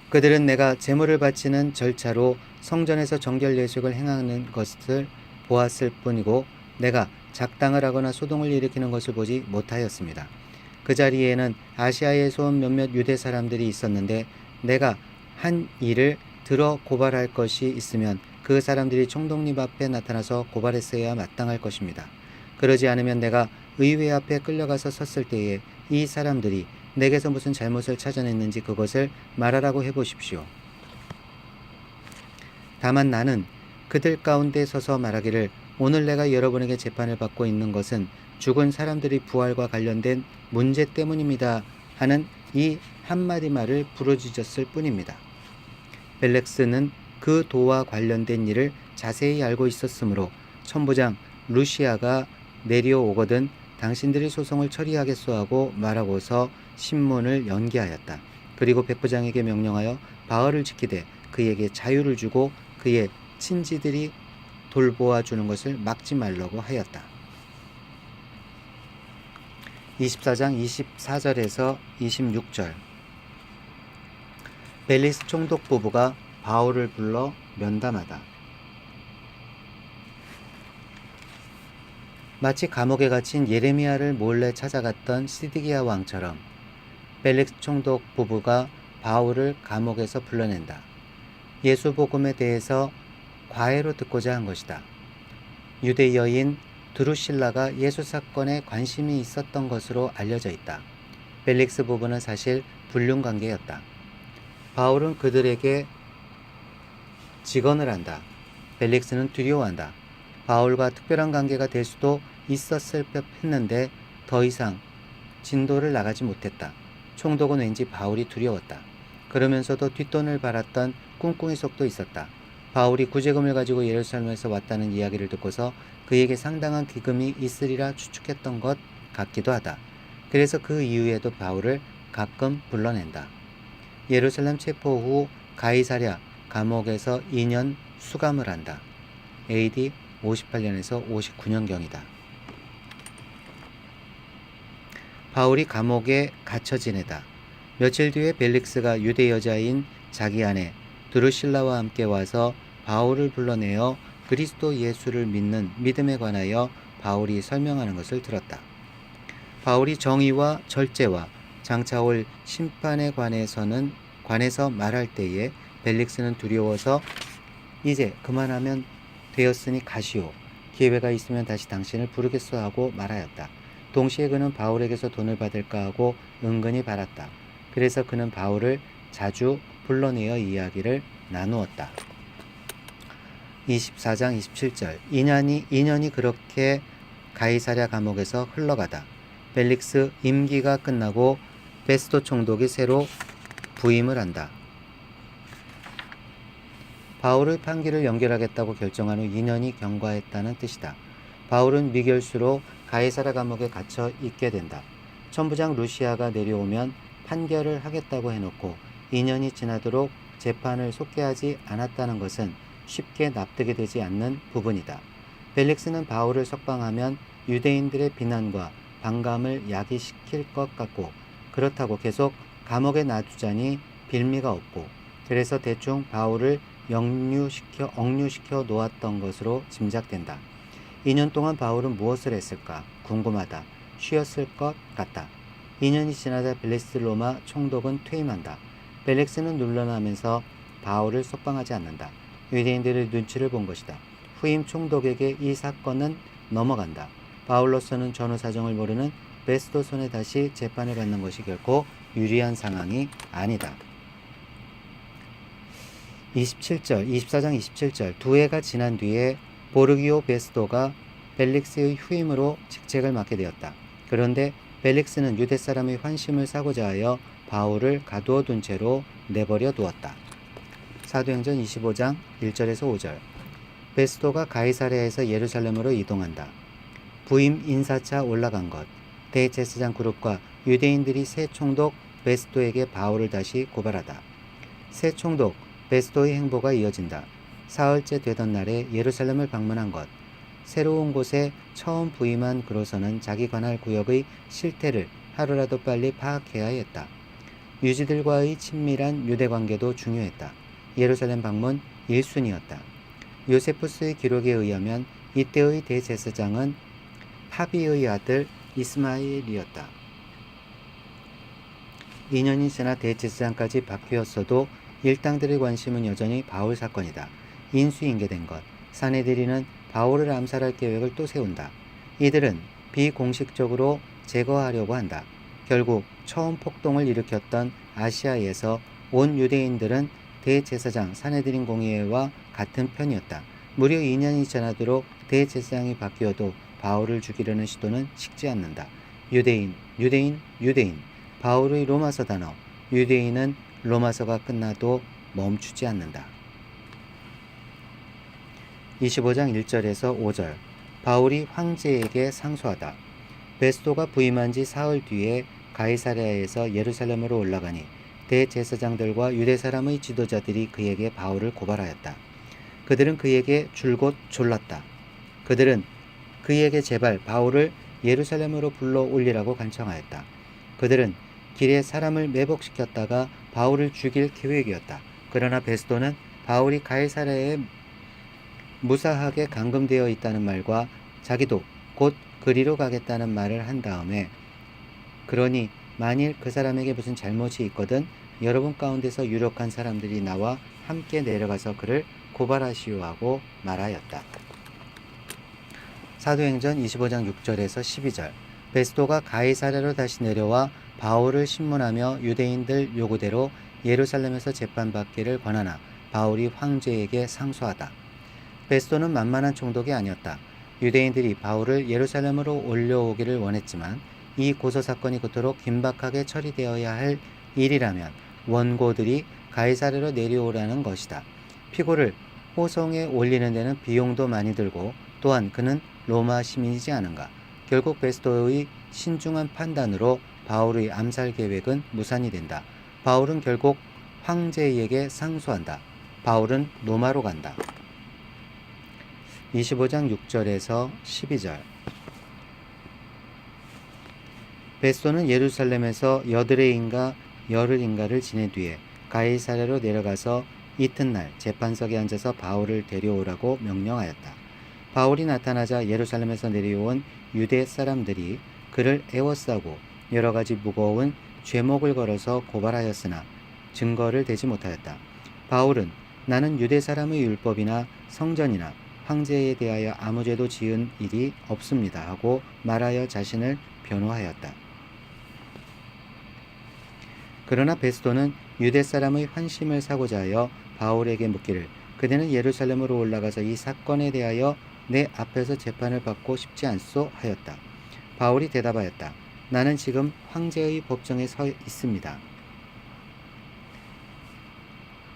A: 그들은 내가 제물을 바치는 절차로 성전에서 정결 예식을 행하는 것을 보았을 뿐이고 내가 작당을 하거나 소동을 일으키는 것을 보지 못하였습니다. 그 자리에는 아시아에서 온 몇몇 유대 사람들이 있었는데 내가 한 일을 들어 고발할 것이 있으면 그 사람들이 총독님 앞에 나타나서 고발했어야 마땅할 것입니다. 그러지 않으면 내가 의회 앞에 끌려가서 섰을 때에 이 사람들이 내게서 무슨 잘못을 찾아냈는지 그것을 말하라고 해보십시오. 다만 나는 그들 가운데 서서 말하기를 오늘 내가 여러분에게 재판을 받고 있는 것은 죽은 사람들의 부활과 관련된 문제 때문입니다 하는 이 한마디 말을 부르짖었을 뿐입니다. 벨렉스는 그 도와 관련된 일을 자세히 알고 있었으므로 천부장 루시아가 내려오거든 당신들이 소송을 처리하겠소 하고 말하고서 신문을 연기하였다. 그리고 백부장에게 명령하여 바울을 지키되 그에게 자유를 주고 그의 친지들이 돌보아 주는 것을 막지 말라고 하였다. 24장 24절에서 26절 벨릭스 총독 부부가 바울을 불러 면담하다. 마치 감옥에 갇힌 예레미야를 몰래 찾아갔던 시드기야 왕처럼 벨릭스 총독 부부가 바울을 감옥에서 불러낸다. 예수 복음에 대해서 과외로 듣고자 한 것이다. 유대 여인 드루실라가 예수 사건에 관심이 있었던 것으로 알려져 있다. 벨릭스 부부는 사실 불륜 관계였다. 바울은 그들에게 직언을 한다. 벨릭스는 두려워한다. 바울과 특별한 관계가 될 수도 있었을 법 했는데 더 이상 진도를 나가지 못했다. 총독은 왠지 바울이 두려웠다. 그러면서도 뒷돈을 받았던 꿍꿍이 속도 있었다. 바울이 구제금을 가지고 예루살렘에서 왔다는 이야기를 듣고서 그에게 상당한 기금이 있으리라 추측했던 것 같기도 하다. 그래서 그 이후에도 바울을 가끔 불러낸다. 예루살렘 체포 후 가이사랴 감옥에서 2년 수감을 한다. AD 58년에서 59년경이다. 바울이 감옥에 갇혀 지내다. 며칠 뒤에 벨릭스가 유대 여자인 자기 아내 드루실라와 함께 와서 바울을 불러내어 그리스도 예수를 믿는 믿음에 관하여 바울이 설명하는 것을 들었다. 바울이 정의와 절제와 장차 올 심판에 관해서 말할 때에 벨릭스는 두려워서 이제 그만하면 되었으니 가시오. 기회가 있으면 다시 당신을 부르겠소 하고 말하였다. 동시에 그는 바울에게서 돈을 받을까 하고 은근히 바랐다. 그래서 그는 바울을 자주 불러내어 이야기를 나누었다. 24장 27절 2년이 그렇게 가이사랴 감옥에서 흘러가다. 벨릭스 임기가 끝나고 베스도 총독이 새로 부임을 한다. 바울의 판기를 연결하겠다고 결정한 후 2년이 경과했다는 뜻이다. 바울은 미결수로 가이사랴 감옥에 갇혀 있게 된다. 천부장 루시아가 내려오면 판결을 하겠다고 해놓고 2년이 지나도록 재판을 속개하지 않았다는 것은 쉽게 납득이 되지 않는 부분이다. 벨릭스는 바울을 석방하면 유대인들의 비난과 반감을 야기시킬 것 같고 그렇다고 계속 감옥에 놔두자니 빌미가 없고 그래서 대충 바울을 억류시켜 놓았던 것으로 짐작된다. 2년 동안 바울은 무엇을 했을까 궁금하다. 쉬었을 것 같다. 2년이 지나자 벨릭스 로마 총독은 퇴임한다. 벨릭스는 눌러나면서 바울을 석방하지 않는다. 유대인들의 눈치를 본 것이다. 후임 총독에게 이 사건은 넘어간다. 바울로서는 전후 사정을 모르는 베스도 손에 다시 재판을 받는 것이 결코 유리한 상황이 아니다. 24장 27절 두 해가 지난 뒤에 보르기오 베스도가 벨릭스의 후임으로 직책을 맡게 되었다. 그런데 벨릭스는 유대 사람의 환심을 사고자 하여 바울을 가두어 둔 채로 내버려 두었다. 사도행전 25장 1절에서 5절 베스도가 가이사랴에서 예루살렘으로 이동한다. 부임 인사차 올라간 것 대제사장 그룹과 유대인들이 새 총독 베스도에게 바울을 다시 고발하다. 새 총독 베스도의 행보가 이어진다. 사흘째 되던 날에 예루살렘을 방문한 것 새로운 곳에 처음 부임한 그로서는 자기 관할 구역의 실태를 하루라도 빨리 파악해야 했다. 유지들과의 친밀한 유대관계도 중요했다. 예루살렘 방문 1순위였다. 요세푸스의 기록에 의하면 이때의 대제사장은 파비의 아들 이스마엘이었다. 2년이 지나 대제사장까지 바뀌었어도 일당들의 관심은 여전히 바울 사건이다. 인수인계된 것. 사내들이는 바울을 암살할 계획을 또 세운다. 이들은 비공식적으로 제거하려고 한다. 결국 처음 폭동을 일으켰던 아시아에서 온 유대인들은 대제사장 사내들인 공의회와 같은 편이었다. 무려 2년이 지나도록 대제사장이 바뀌어도 바울을 죽이려는 시도는 식지 않는다. 유대인. 바울의 로마서 단어. 유대인은 로마서가 끝나도 멈추지 않는다. 25장 1절에서 5절 바울이 황제에게 상소하다. 베스도가 부임한 지 사흘 뒤에 가이사랴에서 예루살렘으로 올라가니 대제사장들과 유대 사람의 지도자들이 그에게 바울을 고발하였다. 그들은 그에게 줄곧 졸랐다. 그들은 그에게 제발 바울을 예루살렘으로 불러 올리라고 간청하였다. 그들은 길에 사람을 매복시켰다가 바울을 죽일 계획이었다. 그러나 베스도는 바울이 가이사랴에 무사하게 감금되어 있다는 말과 자기도 곧 그리로 가겠다는 말을 한 다음에 그러니 만일 그 사람에게 무슨 잘못이 있거든 여러분 가운데서 유력한 사람들이 나와 함께 내려가서 그를 고발하시오 하고 말하였다. 사도행전 25장 6절에서 12절 베스도가 가이사랴로 다시 내려와 바울을 신문하며 유대인들 요구대로 예루살렘에서 재판받기를 권하나 바울이 황제에게 상소하다. 베스도는 만만한 총독이 아니었다. 유대인들이 바울을 예루살렘으로 올려오기를 원했지만 이 고소 사건이 그토록 긴박하게 처리되어야 할 일이라면 원고들이 가이사랴로 내려오라는 것이다. 피고를 호송에 올리는 데는 비용도 많이 들고 또한 그는 로마 시민이지 않은가. 결국 베스토의 신중한 판단으로 바울의 암살 계획은 무산이 된다. 바울은 결국 황제에게 상소한다. 바울은 로마로 간다. 25장 6절에서 12절. 베스토는 예루살렘에서 여드레인가 열흘인가를 지낸 뒤에 가이사랴로 내려가서 이튿날 재판석에 앉아서 바울을 데려오라고 명령하였다. 바울이 나타나자 예루살렘에서 내려온 유대 사람들이 그를 애워싸고 여러 가지 무거운 죄목을 걸어서 고발하였으나 증거를 대지 못하였다. 바울은 나는 유대 사람의 율법이나 성전이나 황제에 대하여 아무 죄도 지은 일이 없습니다 하고 말하여 자신을 변호하였다. 그러나 베스토는 유대 사람의 환심을 사고자 하여 바울에게 묻기를 그대는 예루살렘으로 올라가서 이 사건에 대하여 내 앞에서 재판을 받고 싶지 않소 하였다. 바울이 대답하였다. 나는 지금 황제의 법정에 서 있습니다.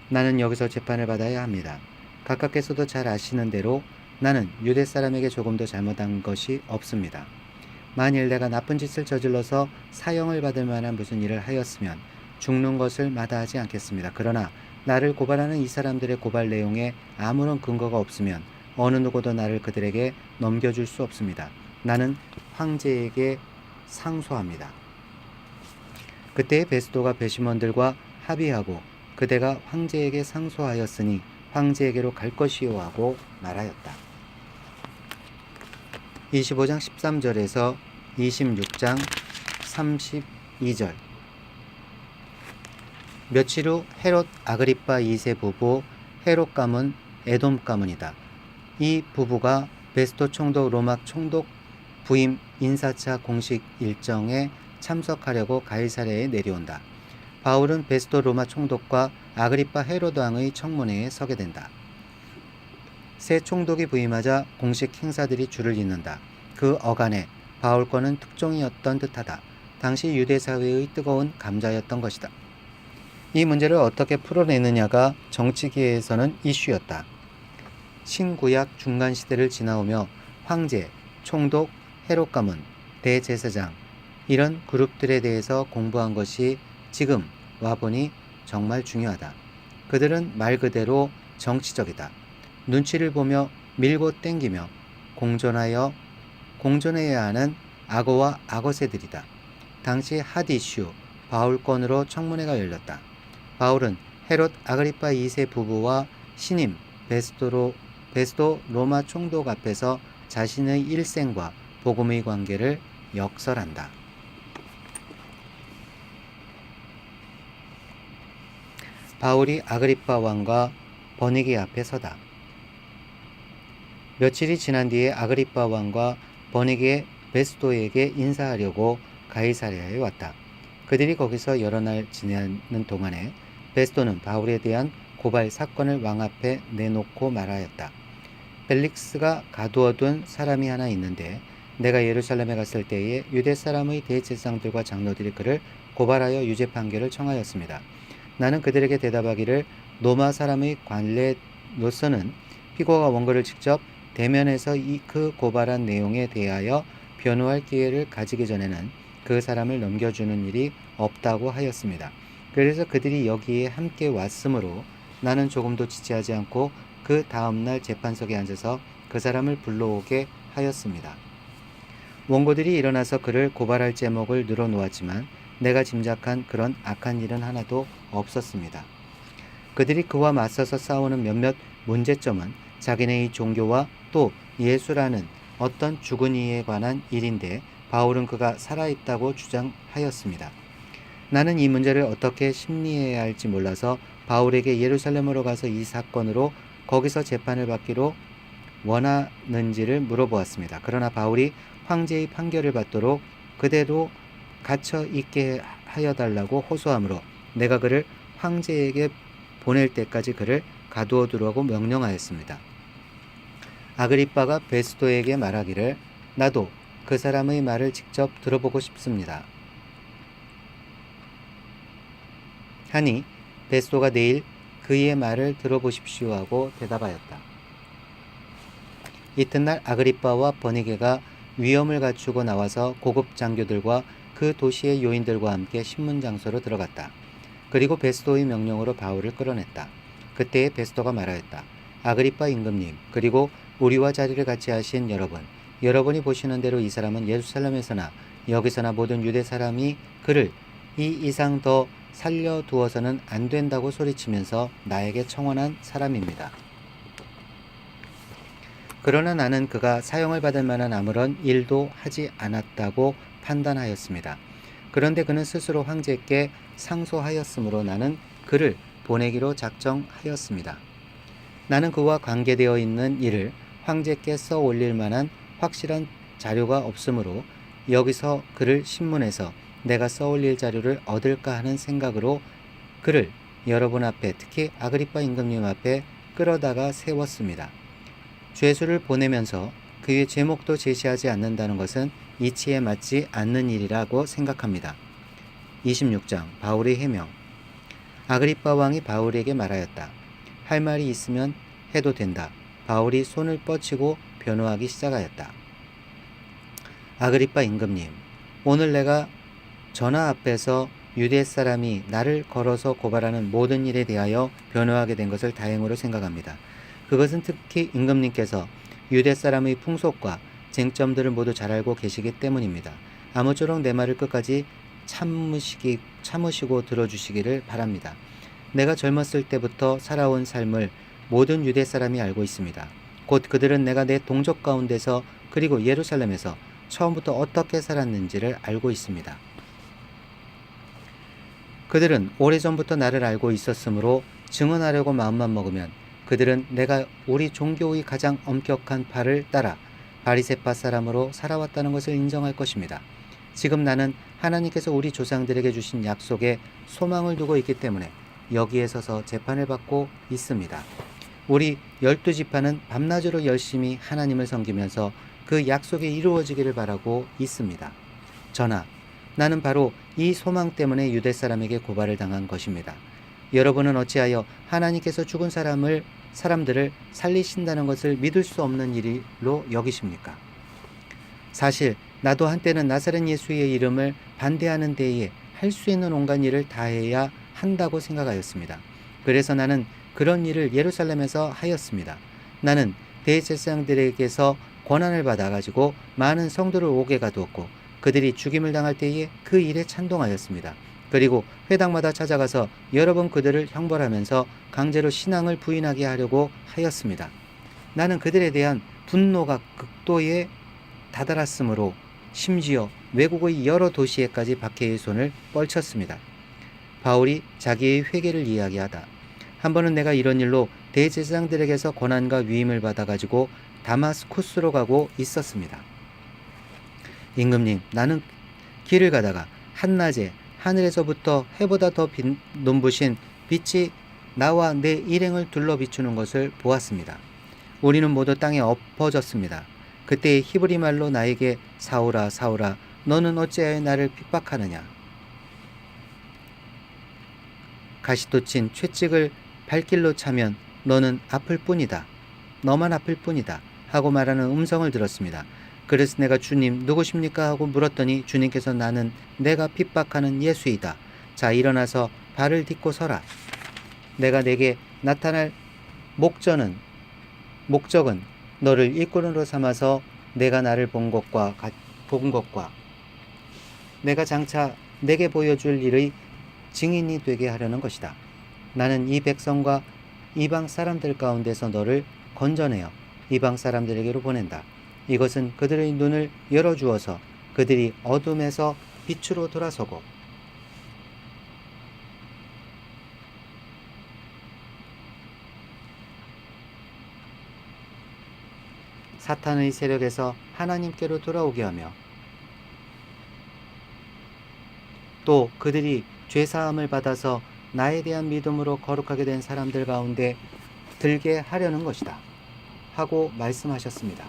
A: 나는 여기서 재판을 받아야 합니다. 각각께서도 잘 아시는 대로 나는 유대 사람에게 조금도 잘못한 것이 없습니다. 만일 내가 나쁜 짓을 저질러서 사형을 받을 만한 무슨 일을 하였으면 죽는 것을 마다하지 않겠습니다. 그러나 나를 고발하는 이 사람들의 고발 내용에 아무런 근거가 없으면 어느 누구도 나를 그들에게 넘겨줄 수 없습니다. 나는 황제에게 상소합니다. 그때 베스토가 배심원들과 합의하고 그대가 황제에게 상소하였으니 황제에게로 갈 것이요 하고 말하였다. 25장 13절에서 26장 32절. 며칠 후 헤롯 아그리빠 2세 부부 헤롯 가문 에돔 가문이다. 이 부부가 베스토 총독 로마 총독 부임 인사차 공식 일정에 참석하려고 가이사랴에 내려온다. 바울은 베스토 로마 총독과 아그리빠 헤롯 왕의 청문회에 서게 된다. 새 총독이 부임하자 공식 행사들이 줄을 잇는다. 그 어간에 바울 거는 특종이었던 듯하다. 당시 유대 사회의 뜨거운 감자였던 것이다. 이 문제를 어떻게 풀어내느냐가 정치계에서는 이슈였다. 신구약 중간 시대를 지나오며 황제, 총독, 헤롯 가문, 대제사장 이런 그룹들에 대해서 공부한 것이 지금 와보니 정말 중요하다. 그들은 말 그대로 정치적이다. 눈치를 보며 밀고 땡기며 공존해야 하는 악어와 악어새들이다. 당시 핫 이슈 바울 건으로 청문회가 열렸다. 바울은 헤롯 아그리빠 2세 부부와 신임 베스토 로마 총독 앞에서 자신의 일생과 복음의 관계를 역설한다. 바울이 아그리빠 왕과 버니게 앞에 서다. 며칠이 지난 뒤에 아그리빠 왕과 버니게 베스토에게 인사하려고 가이사랴에 왔다. 그들이 거기서 여러 날 지내는 동안에 베스토는 바울에 대한 고발 사건을 왕 앞에 내놓고 말하였다. 벨릭스가 가두어둔 사람이 하나 있는데 내가 예루살렘에 갔을 때에 유대 사람의 대제사장들과 장로들이 그를 고발하여 유죄 판결을 청하였습니다. 나는 그들에게 대답하기를 로마 사람의 관례로서는 피고가 원고를 직접 대면해서 그 고발한 내용에 대하여 변호할 기회를 가지기 전에는 그 사람을 넘겨주는 일이 없다고 하였습니다. 그래서 그들이 여기에 함께 왔으므로 나는 조금도 지체하지 않고 그 다음날 재판석에 앉아서 그 사람을 불러오게 하였습니다. 원고들이 일어나서 그를 고발할 제목을 늘어놓았지만 내가 짐작한 그런 악한 일은 하나도 없었습니다. 그들이 그와 맞서서 싸우는 몇몇 문제점은 자기네의 종교와 또 예수라는 어떤 죽은 이에 관한 일인데 바울은 그가 살아있다고 주장하였습니다. 나는 이 문제를 어떻게 심리해야 할지 몰라서 바울에게 예루살렘으로 가서 이 사건으로 거기서 재판을 받기로 원하는지를 물어보았습니다. 그러나 바울이 황제의 판결을 받도록 그대로 갇혀 있게 하여달라고 호소하므로 내가 그를 황제에게 보낼 때까지 그를 가두어 두라고 명령하였습니다. 아그리빠가 베스토에게 말하기를 나도 그 사람의 말을 직접 들어보고 싶습니다. 하니 베스토가 내일 그의 말을 들어보십시오 하고 대답하였다. 이튿날 아그리빠와 버니게가 위엄을 갖추고 나와서 고급 장교들과 그 도시의 요인들과 함께 신문 장소로 들어갔다. 그리고 베스토의 명령으로 바울을 끌어냈다. 그때에 베스토가 말하였다. 아그리빠 임금님, 그리고 우리와 자리를 같이 하신 여러분, 여러분이 보시는 대로 이 사람은 예루살렘에서나 여기서나 모든 유대 사람이 그를 이 이상 더 살려두어서는 안 된다고 소리치면서 나에게 청원한 사람입니다. 그러나 나는 그가 사형을 받을 만한 아무런 일도 하지 않았다고 판단하였습니다. 그런데 그는 스스로 황제께 상소하였으므로 나는 그를 보내기로 작정하였습니다. 나는 그와 관계되어 있는 일을 황제께 써 올릴 만한 확실한 자료가 없으므로 여기서 그를 신문에서 내가 써 올릴 자료를 얻을까 하는 생각으로 그를 여러분 앞에, 특히 아그리빠 임금님 앞에 끌어다가 세웠습니다. 죄수를 보내면서 그의 제목도 제시하지 않는다는 것은 이치에 맞지 않는 일이라고 생각합니다. 26장 바울의 해명. 아그리빠 왕이 바울에게 말하였다. 할 말이 있으면 해도 된다. 바울이 손을 뻗치고 변호하기 시작하였다. 아그리빠 임금님, 오늘 내가 전하 앞에서 유대 사람이 나를 걸어서 고발하는 모든 일에 대하여 변호하게 된 것을 다행으로 생각합니다. 그것은 특히 임금님께서 유대 사람의 풍속과 쟁점들을 모두 잘 알고 계시기 때문입니다. 아무쪼록 내 말을 끝까지 참으시고 들어주시기를 바랍니다. 내가 젊었을 때부터 살아온 삶을 모든 유대 사람이 알고 있습니다. 곧 그들은 내가 내 동족 가운데서 그리고 예루살렘에서 처음부터 어떻게 살았는지를 알고 있습니다. 그들은 오래전부터 나를 알고 있었으므로 증언하려고 마음만 먹으면 그들은 내가 우리 종교의 가장 엄격한 바를 따라 바리새파 사람으로 살아왔다는 것을 인정할 것입니다. 지금 나는 하나님께서 우리 조상들에게 주신 약속에 소망을 두고 있기 때문에 여기에 서서 재판을 받고 있습니다. 우리 12지파는 밤낮으로 열심히 하나님을 섬기면서 그 약속이 이루어지기를 바라고 있습니다. 전하, 나는 바로 이 소망 때문에 유대 사람에게 고발을 당한 것입니다. 여러분은 어찌하여 하나님께서 죽은 사람들을 살리신다는 것을 믿을 수 없는 일로 여기십니까? 사실 나도 한때는 나사렛 예수의 이름을 반대하는 데에 할 수 있는 온갖 일을 다해야 한다고 생각하였습니다. 그래서 나는 그런 일을 예루살렘에서 하였습니다. 나는 대제사장들에게서 권한을 받아가지고 많은 성도를 옥에 가두었고 그들이 죽임을 당할 때에 그 일에 찬동하였습니다. 그리고 회당마다 찾아가서 여러 번 그들을 형벌하면서 강제로 신앙을 부인하게 하려고 하였습니다. 나는 그들에 대한 분노가 극도에 다다랐으므로 심지어 외국의 여러 도시에까지 박해의 손을 뻗쳤습니다. 바울이 자기의 회개를 이야기하다. 한 번은 내가 이런 일로 대제사장들에게서 권한과 위임을 받아가지고 다마스쿠스로 가고 있었습니다. 임금님, 나는 길을 가다가 한낮에 하늘에서부터 해보다 더 눈부신 빛이 나와 내 일행을 둘러 비추는 것을 보았습니다. 우리는 모두 땅에 엎어졌습니다. 그때 히브리 말로 나에게 사울아 사울아 너는 어찌하여 나를 핍박하느냐. 가시돋친 채찍을 발길로 차면 너는 아플 뿐이다. 너만 아플 뿐이다. 하고 말하는 음성을 들었습니다. 그래서 내가 주님 누구십니까? 하고 물었더니 주님께서 나는 내가 핍박하는 예수이다. 자 일어나서 발을 딛고 서라. 내가 내게 나타날 목적은 너를 일꾼으로 삼아서 내가 나를 본 것과 내가 장차 내게 보여줄 일의 증인이 되게 하려는 것이다. 나는 이 백성과 이방 사람들 가운데서 너를 건져내어 이방 사람들에게로 보낸다. 이것은 그들의 눈을 열어주어서 그들이 어둠에서 빛으로 돌아서고 사탄의 세력에서 하나님께로 돌아오게 하며 또 그들이 죄사함을 받아서 나에 대한 믿음으로 거룩하게 된 사람들 가운데 들게 하려는 것이다. 하고 말씀하셨습니다.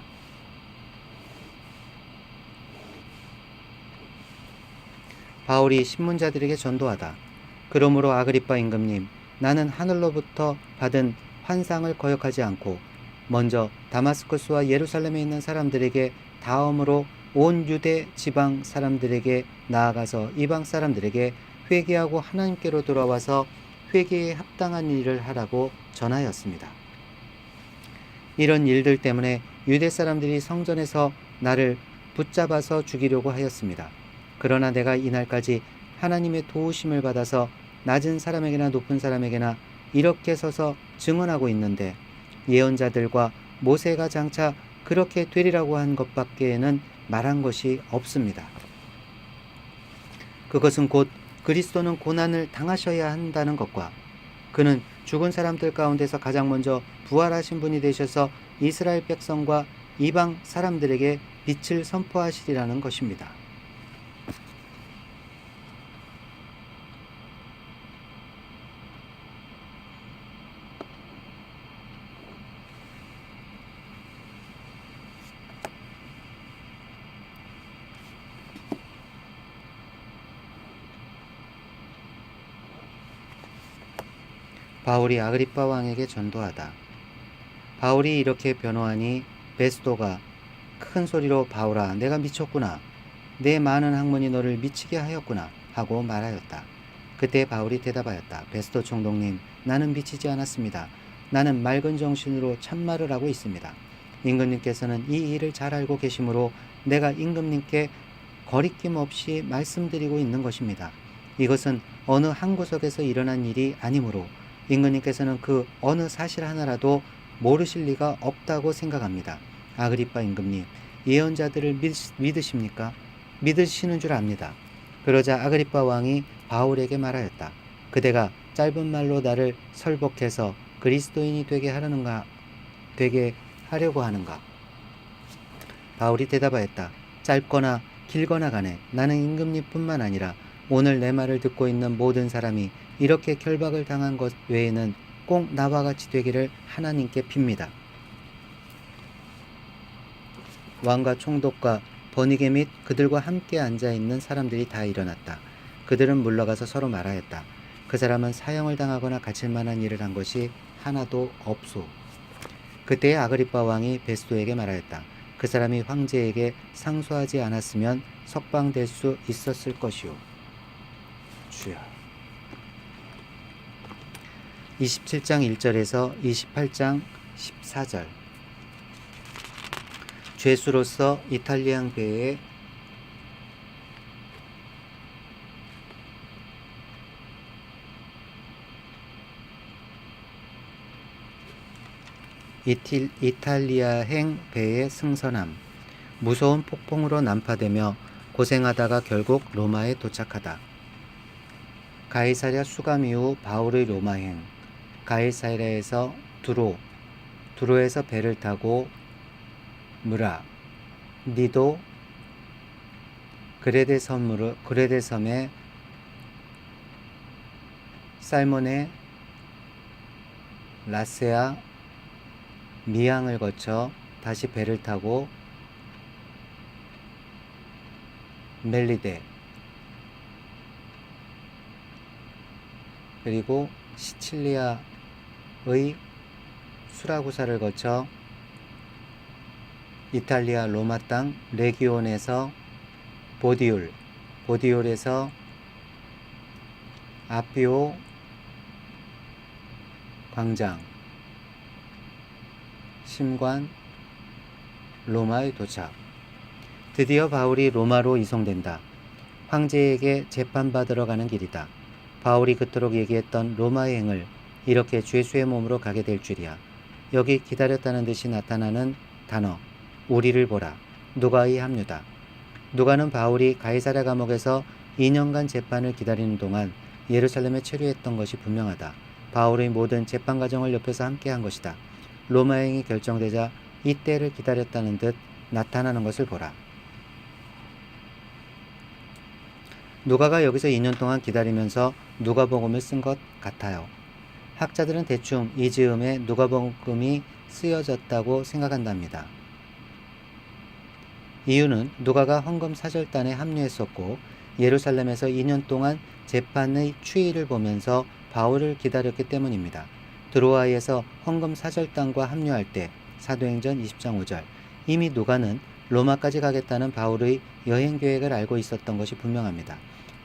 A: 바울이 신문자들에게 전도하다. 그러므로 아그리빠 임금님, 나는 하늘로부터 받은 환상을 거역하지 않고 먼저 다마스쿠스와 예루살렘에 있는 사람들에게 다음으로 온 유대 지방 사람들에게 나아가서 이방 사람들에게 회개하고 하나님께로 돌아와서 회개에 합당한 일을 하라고 전하였습니다. 이런 일들 때문에 유대 사람들이 성전에서 나를 붙잡아서 죽이려고 하였습니다. 그러나 내가 이날까지 하나님의 도우심을 받아서 낮은 사람에게나 높은 사람에게나 이렇게 서서 증언하고 있는데 예언자들과 모세가 장차 그렇게 되리라고 한 것밖에는 말한 것이 없습니다. 그것은 곧 그리스도는 고난을 당하셔야 한다는 것과 그는 죽은 사람들 가운데서 가장 먼저 부활하신 분이 되셔서 이스라엘 백성과 이방 사람들에게 빛을 선포하시리라는 것입니다. 바울이 아그리빠 왕에게 전도하다. 바울이 이렇게 변호하니 베스도가 큰 소리로 바울아, 내가 미쳤구나. 내 많은 학문이 너를 미치게 하였구나 하고 말하였다. 그때 바울이 대답하였다. 베스도 총독님, 나는 미치지 않았습니다. 나는 맑은 정신으로 참말을 하고 있습니다. 임금님께서는 이 일을 잘 알고 계시므로 내가 임금님께 거리낌 없이 말씀드리고 있는 것입니다. 이것은 어느 한 구석에서 일어난 일이 아니므로 임금님께서는 그 어느 사실 하나라도 모르실 리가 없다고 생각합니다. 아그리빠 임금님, 예언자들을 믿으십니까? 믿으시는 줄 압니다. 그러자 아그리빠 왕이 바울에게 말하였다. 그대가 짧은 말로 나를 설복해서 그리스도인이 되게 하려고 하는가? 바울이 대답하였다. 짧거나 길거나 간에 나는 임금님뿐만 아니라 오늘 내 말을 듣고 있는 모든 사람이 이렇게 결박을 당한 것 외에는 꼭 나와 같이 되기를 하나님께 빕니다. 왕과 총독과 버니게 및 그들과 함께 앉아있는 사람들이 다 일어났다. 그들은 물러가서 서로 말하였다. 그 사람은 사형을 당하거나 갇힐 만한 일을 한 것이 하나도 없소. 그때에 아그리빠 왕이 베스도에게 말하였다. 그 사람이 황제에게 상소하지 않았으면 석방될 수 있었을 것이오. 주여. 27장 1절에서 28장 14절. 죄수로서 이탈리안 배에 이탈리아행 배의 승선함. 무서운 폭풍으로 난파되며 고생하다가 결국 로마에 도착하다. 가이사랴 수감 이후 바울의 로마행. 가이사랴에서 두로에서 배를 타고 무라, 니도, 그레데 섬의 살모네, 라세아, 미항을 거쳐 다시 배를 타고 멜리데, 그리고 시칠리아의 수라구사를 거쳐 이탈리아 로마 땅 레기온에서 보디올에서 아피오 광장, 심관, 로마에 도착. 드디어 바울이 로마로 이송된다. 황제에게 재판받으러 가는 길이다. 바울이 그토록 얘기했던 로마의 행을 이렇게 죄수의 몸으로 가게 될 줄이야. 여기 기다렸다는 듯이 나타나는 단어, 우리를 보라. 누가의 합류다. 누가는 바울이 가이사랴 감옥에서 2년간 재판을 기다리는 동안 예루살렘에 체류했던 것이 분명하다. 바울의 모든 재판 과정을 옆에서 함께한 것이다. 로마행이 결정되자 이때를 기다렸다는 듯 나타나는 것을 보라. 누가가 여기서 2년 동안 기다리면서 누가복음을 쓴 것 같아요. 학자들은 대충 이 즈음에 누가복음이 쓰여졌다고 생각한답니다. 이유는 누가가 헌금 사절단에 합류했었고 예루살렘에서 2년 동안 재판의 추이를 보면서 바울을 기다렸기 때문입니다. 드로아에서 헌금 사절단과 합류할 때 사도행전 20장 5절 이미 누가는 로마까지 가겠다는 바울의 여행 계획을 알고 있었던 것이 분명합니다.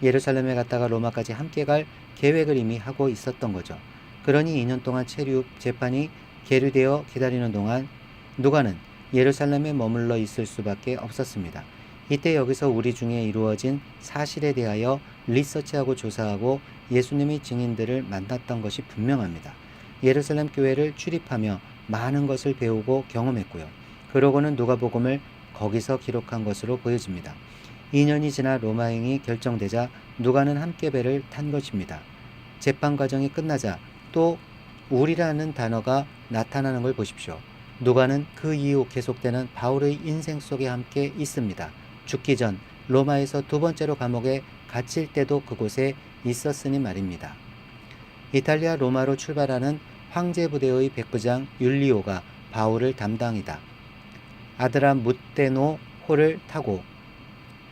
A: 예루살렘에 갔다가 로마까지 함께 갈 계획을 이미 하고 있었던 거죠. 그러니 2년 동안 체류 재판이 계류되어 기다리는 동안 누가는 예루살렘에 머물러 있을 수밖에 없었습니다. 이때 여기서 우리 중에 이루어진 사실에 대하여 리서치하고 조사하고 예수님의 증인들을 만났던 것이 분명합니다. 예루살렘 교회를 출입하며 많은 것을 배우고 경험했고요. 그러고는 누가복음을 거기서 기록한 것으로 보여집니다. 2년이 지나 로마행이 결정되자 누가는 함께 배를 탄 것입니다. 재판 과정이 끝나자 또 우리라는 단어가 나타나는 걸 보십시오. 누가는 그 이후 계속되는 바울의 인생 속에 함께 있습니다. 죽기 전 로마에서 두 번째로 감옥에 갇힐 때도 그곳에 있었으니 말입니다. 이탈리아 로마로 출발하는 황제 부대의 백부장 율리오가 바울을 담당이다. 아드라 무테노 호를 타고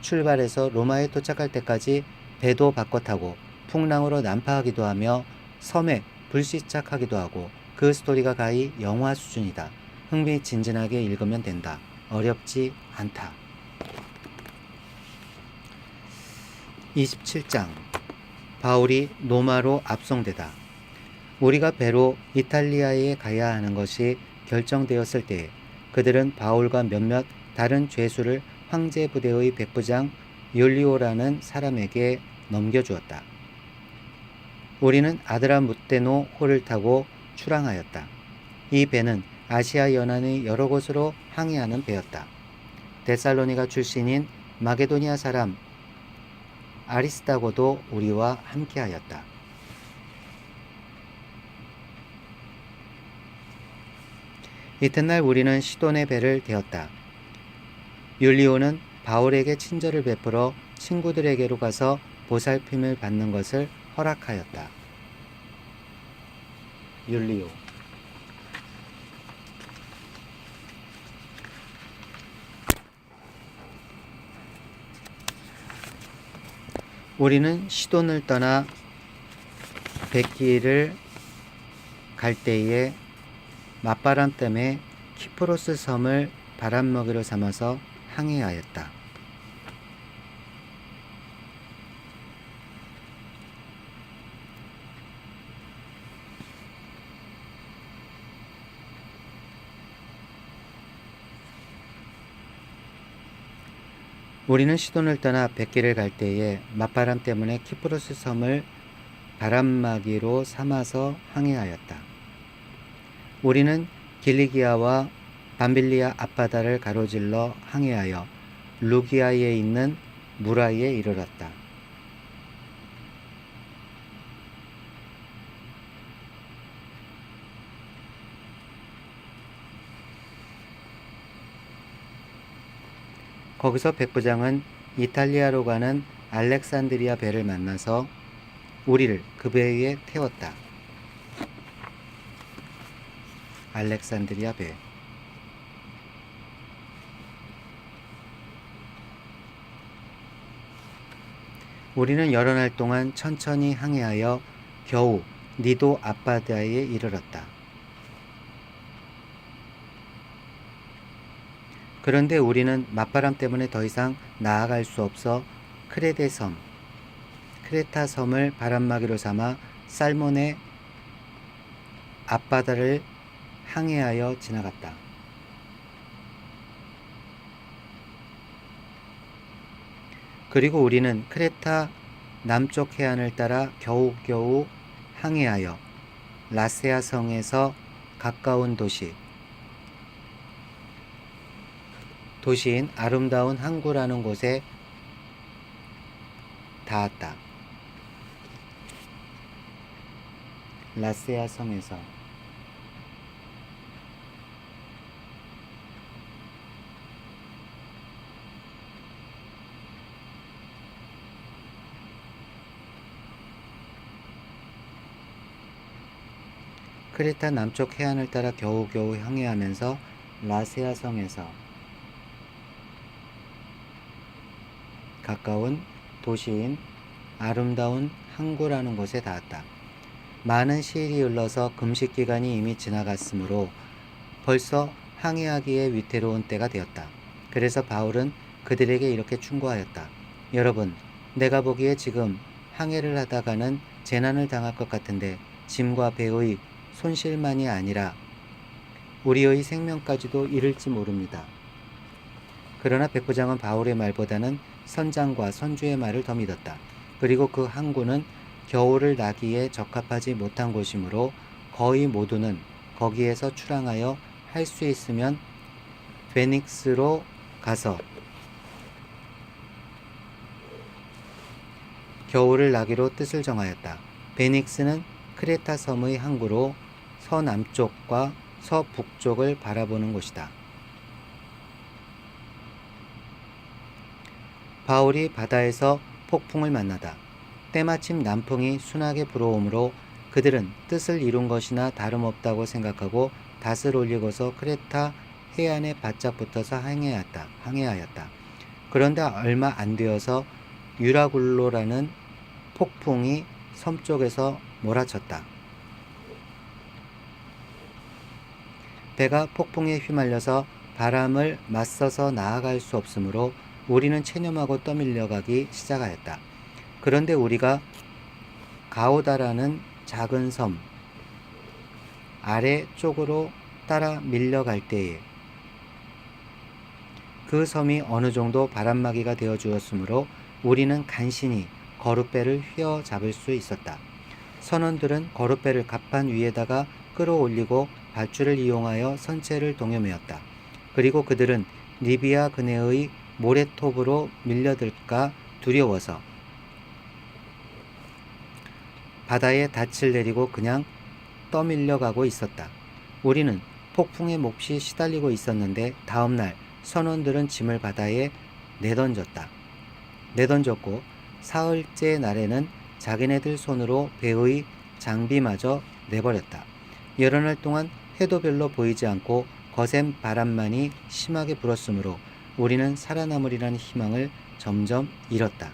A: 출발해서 로마에 도착할 때까지 배도 바꿔 타고 풍랑으로 난파하기도 하며 섬에 불시착하기도 하고 그 스토리가 가히 영화 수준이다. 흥미진진하게 읽으면 된다. 어렵지 않다. 27장 바울이 로마로 압송되다. 우리가 배로 이탈리아에 가야 하는 것이 결정되었을 때에 그들은 바울과 몇몇 다른 죄수를 황제 부대의 백부장 율리오라는 사람에게 넘겨주었다. 우리는 아드라무테노 호를 타고 출항하였다. 이 배는 아시아 연안의 여러 곳으로 항해하는 배였다. 데살로니가 출신인 마게도니아 사람 아리스다고도 우리와 함께하였다. 이튿날 우리는 시돈의 배를 대었다. 율리오는 바울에게 친절을 베풀어 친구들에게로 가서 보살핌을 받는 것을 허락하였다. 율리오 우리는 시돈을 떠나 뱃길을 갈 때에 맞바람 때문에 키프로스 섬을 바람먹이로 삼아서 항해하였다. 우리는 시돈을 떠나 뱃길을 갈 때에 맞바람 때문에 키프로스 섬을 바람막이로 삼아서 항해하였다. 우리는 길리기아와 밤빌리아 앞바다를 가로질러 항해하여 루기아에 있는 무라에 이르렀다. 거기서 백부장은 이탈리아로 가는 알렉산드리아 배를 만나서 우리를 그 배에 태웠다. 알렉산드리아 배. 우리는 여러 날 동안 천천히 항해하여 겨우 니도 앞바다에 이르렀다. 그런데 우리는 맞바람 때문에 더 이상 나아갈 수 없어 크레타 섬을 바람막이로 삼아 살몬의 앞바다를 항해하여 지나갔다. 그리고 우리는 크레타 남쪽 해안을 따라 겨우겨우 항해하여 라세아 성에서 가까운 도시인 아름다운 항구라는 곳에 닿았다. 라세아 성에서 크레타 남쪽 해안을 따라 겨우겨우 항해하면서 라세아 성에서 가까운 도시인 아름다운 항구라는 곳에 닿았다. 많은 시일이 흘러서 금식 기간이 이미 지나갔으므로 벌써 항해하기에 위태로운 때가 되었다. 그래서 바울은 그들에게 이렇게 충고하였다. 여러분, 내가 보기에 지금 항해를 하다가는 재난을 당할 것 같은데 짐과 배의 손실만이 아니라 우리의 생명까지도 잃을지 모릅니다. 그러나 백부장은 바울의 말보다는 선장과 선주의 말을 더 믿었다. 그리고 그 항구는 겨울을 나기에 적합하지 못한 곳이므로 거의 모두는 거기에서 출항하여 할 수 있으면 베닉스로 가서 겨울을 나기로 뜻을 정하였다. 베닉스는 크레타 섬의 항구로 서남쪽과 서북쪽을 바라보는 곳이다. 바울이 바다에서 폭풍을 만나다. 때마침 남풍이 순하게 불어오므로 그들은 뜻을 이룬 것이나 다름없다고 생각하고 닷을 올리고서 크레타 해안에 바짝 붙어서 항해하였다. 그런데 얼마 안 되어서 유라굴로라는 폭풍이 섬 쪽에서 몰아쳤다. 배가 폭풍에 휘말려서 바람을 맞서서 나아갈 수 없으므로 우리는 체념하고 떠밀려가기 시작하였다. 그런데 우리가 가오다라는 작은 섬 아래쪽으로 따라 밀려갈 때에 그 섬이 어느 정도 바람막이가 되어 주었으므로 우리는 간신히 거룻배를 휘어잡을 수 있었다. 선원들은 거룻배를 갑판 위에다가 끌어올리고 밧줄을 이용하여 선체를 동여매었다. 그리고 그들은 리비아 근해의 모래톱으로 밀려들까 두려워서 바다에 닻을 내리고 그냥 떠밀려가고 있었다. 우리는 폭풍에 몹시 시달리고 있었는데 다음날 선원들은 짐을 바다에 내던졌고 사흘째 날에는 자기네들 손으로 배의 장비마저 내버렸다. 여러 날 동안 해도 별로 보이지 않고 거센 바람만이 심하게 불었으므로 우리는 살아남으리라는 희망을 점점 잃었다.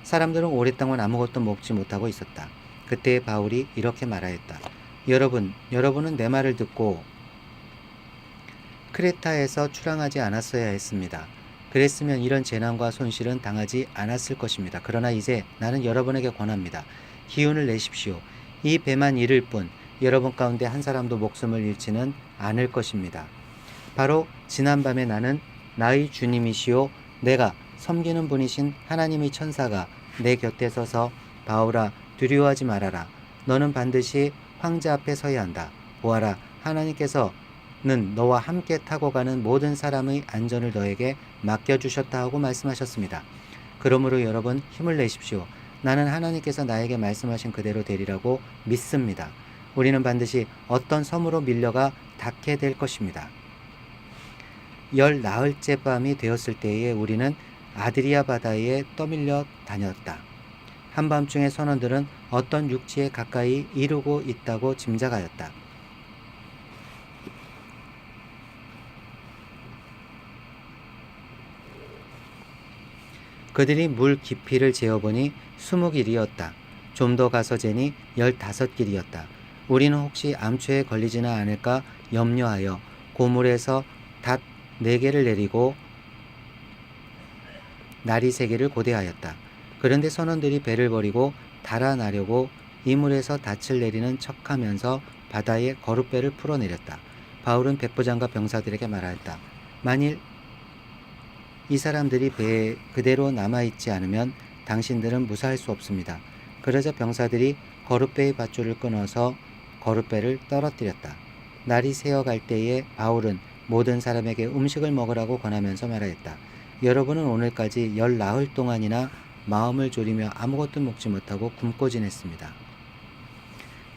A: 사람들은 오랫동안 아무것도 먹지 못하고 있었다. 그때 바울이 이렇게 말하였다. 여러분은 내 말을 듣고 크레타에서 출항하지 않았어야 했습니다. 그랬으면 이런 재난과 손실은 당하지 않았을 것입니다. 그러나 이제 나는 여러분에게 권합니다. 기운을 내십시오. 이 배만 잃을 뿐 여러분 가운데 한 사람도 목숨을 잃지는 않을 것입니다. 바로 지난밤에 나는 나의 주님이시요 내가 섬기는 분이신 하나님의 천사가 내 곁에 서서 바울아 두려워하지 말아라. 너는 반드시 황제 앞에 서야 한다. 보아라 하나님께서는 너와 함께 타고 가는 모든 사람의 안전을 너에게 맡겨주셨다 하고 말씀하셨습니다. 그러므로 여러분 힘을 내십시오. 나는 하나님께서 나에게 말씀하신 그대로 되리라고 믿습니다. 우리는 반드시 어떤 섬으로 밀려가 닿게 될 것입니다. 10나흘째 밤이 되었을 때에 우리는 아드리아 바다에 떠밀려 다녔다. 한밤중에 선원들은 어떤 육지에 가까이 이르고 있다고 짐작하였다. 그들이 물 깊이를 재어보니 20길이었다. 좀 더 가서 재니 15길이었다. 우리는 혹시 암초에 걸리지는 않을까 염려하여 고물에서 닷 4개를 내리고 나리 3개를 고대하였다. 그런데 선원들이 배를 버리고 달아나려고 이물에서 닻을 내리는 척하면서 바다에 거룻배를 풀어내렸다. 바울은 백부장과 병사들에게 말하였다. 만일 이 사람들이 배에 그대로 남아있지 않으면 당신들은 무사할 수 없습니다. 그러자 병사들이 거룻배의 밧줄을 끊어서 거룻배를 떨어뜨렸다. 날이 새어갈 때에 바울은 모든 사람에게 음식을 먹으라고 권하면서 말하였다. 여러분은 오늘까지 10나흘 동안이나 마음을 졸이며 아무것도 먹지 못하고 굶고 지냈습니다.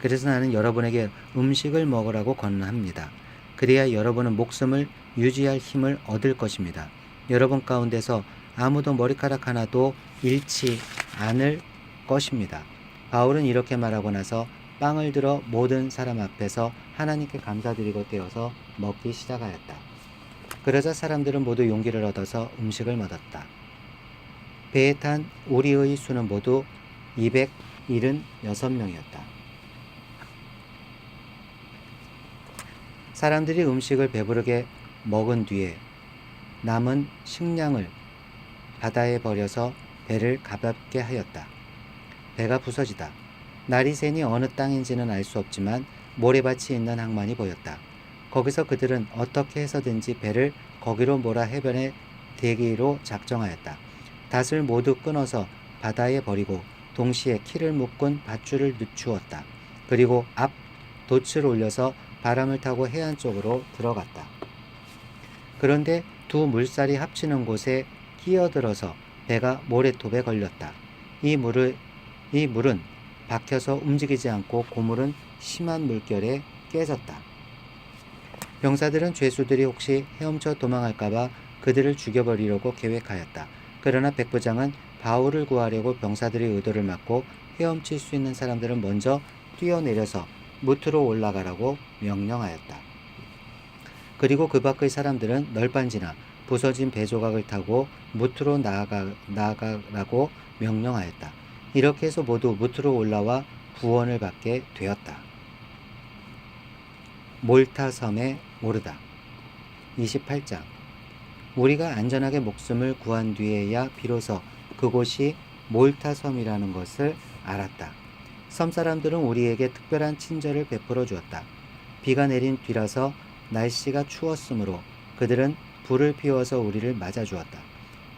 A: 그래서 나는 여러분에게 음식을 먹으라고 권합니다. 그래야 여러분은 목숨을 유지할 힘을 얻을 것입니다. 여러분 가운데서 아무도 머리카락 하나도 잃지 않을 것입니다. 바울은 이렇게 말하고 나서 빵을 들어 모든 사람 앞에서 하나님께 감사드리고 떼어서 먹기 시작하였다. 그러자 사람들은 모두 용기를 얻어서 음식을 먹었다. 배에 탄 우리의 수는 모두 276명이었다. 사람들이 음식을 배부르게 먹은 뒤에 남은 식량을 바다에 버려서 배를 가볍게 하였다. 배가 부서지다. 날이 새니 어느 땅인지는 알 수 없지만 모래밭이 있는 항만이 보였다. 거기서 그들은 어떻게 해서든지 배를 거기로 몰아 해변에 대기로 작정하였다. 닷을 모두 끊어서 바다에 버리고 동시에 키를 묶은 밧줄을 늦추었다. 그리고 앞 돛을 올려서 바람을 타고 해안 쪽으로 들어갔다. 그런데 두 물살이 합치는 곳에 끼어들어서 배가 모래톱에 걸렸다. 이 물은 박혀서 움직이지 않고 고물은 심한 물결에 깨졌다. 병사들은 죄수들이 혹시 헤엄쳐 도망할까봐 그들을 죽여버리려고 계획하였다. 그러나 백부장은 바울을 구하려고 병사들의 의도를 막고 헤엄칠 수 있는 사람들은 먼저 뛰어내려서 무트로 올라가라고 명령하였다. 그리고 그 밖의 사람들은 널빤지나 부서진 배 조각을 타고 무트로 나아가라고 명령하였다. 이렇게 해서 모두 무트로 올라와 구원을 받게 되었다. 몰타 섬에 오르다. 28장. 우리가 안전하게 목숨을 구한 뒤에야 비로소 그곳이 몰타 섬이라는 것을 알았다. 섬 사람들은 우리에게 특별한 친절을 베풀어 주었다. 비가 내린 뒤라서 날씨가 추웠으므로 그들은 불을 피워서 우리를 맞아주었다.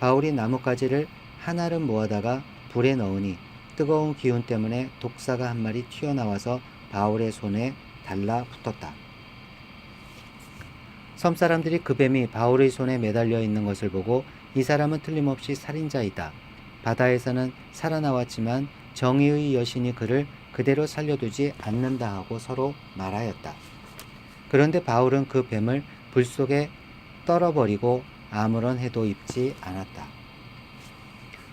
A: 바울이 나뭇가지를 하나를 모아다가 불에 넣으니 뜨거운 기운 때문에 독사가 한 마리 튀어나와서 바울의 손에 달라붙었다. 섬 사람들이 그 뱀이 바울의 손에 매달려 있는 것을 보고 이 사람은 틀림없이 살인자이다. 바다에서는 살아나왔지만 정의의 여신이 그를 그대로 살려두지 않는다 하고 서로 말하였다. 그런데 바울은 그 뱀을 불 속에 떨어버리고 아무런 해도 입지 않았다.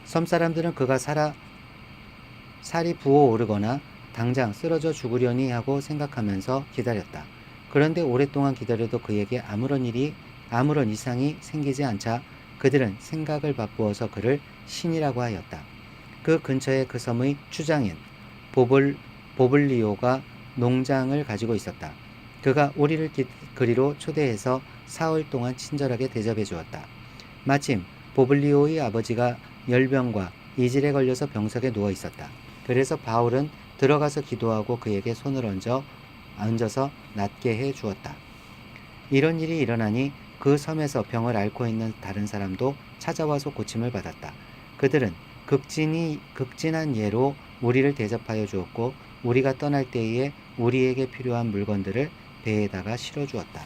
A: 섬 사람들은 그가 살이 부어오르거나 당장 쓰러져 죽으려니 하고 생각하면서 기다렸다. 그런데 오랫동안 기다려도 그에게 아무런 이상이 생기지 않자 그들은 생각을 바꾸어서 그를 신이라고 하였다. 그 근처에 그 섬의 추장인 보블리오가 농장을 가지고 있었다. 그가 우리를 그리로 초대해서 사흘 동안 친절하게 대접해 주었다. 마침 보블리오의 아버지가 열병과 이질에 걸려서 병석에 누워 있었다. 그래서 바울은 들어가서 기도하고 그에게 손을 얹어서 낫게 해 주었다. 이런 일이 일어나니 그 섬에서 병을 앓고 있는 다른 사람도 찾아와서 고침을 받았다. 그들은 극진한 예로 우리를 대접하여 주었고 우리가 떠날 때에 우리에게 필요한 물건들을 배에다가 실어주었다.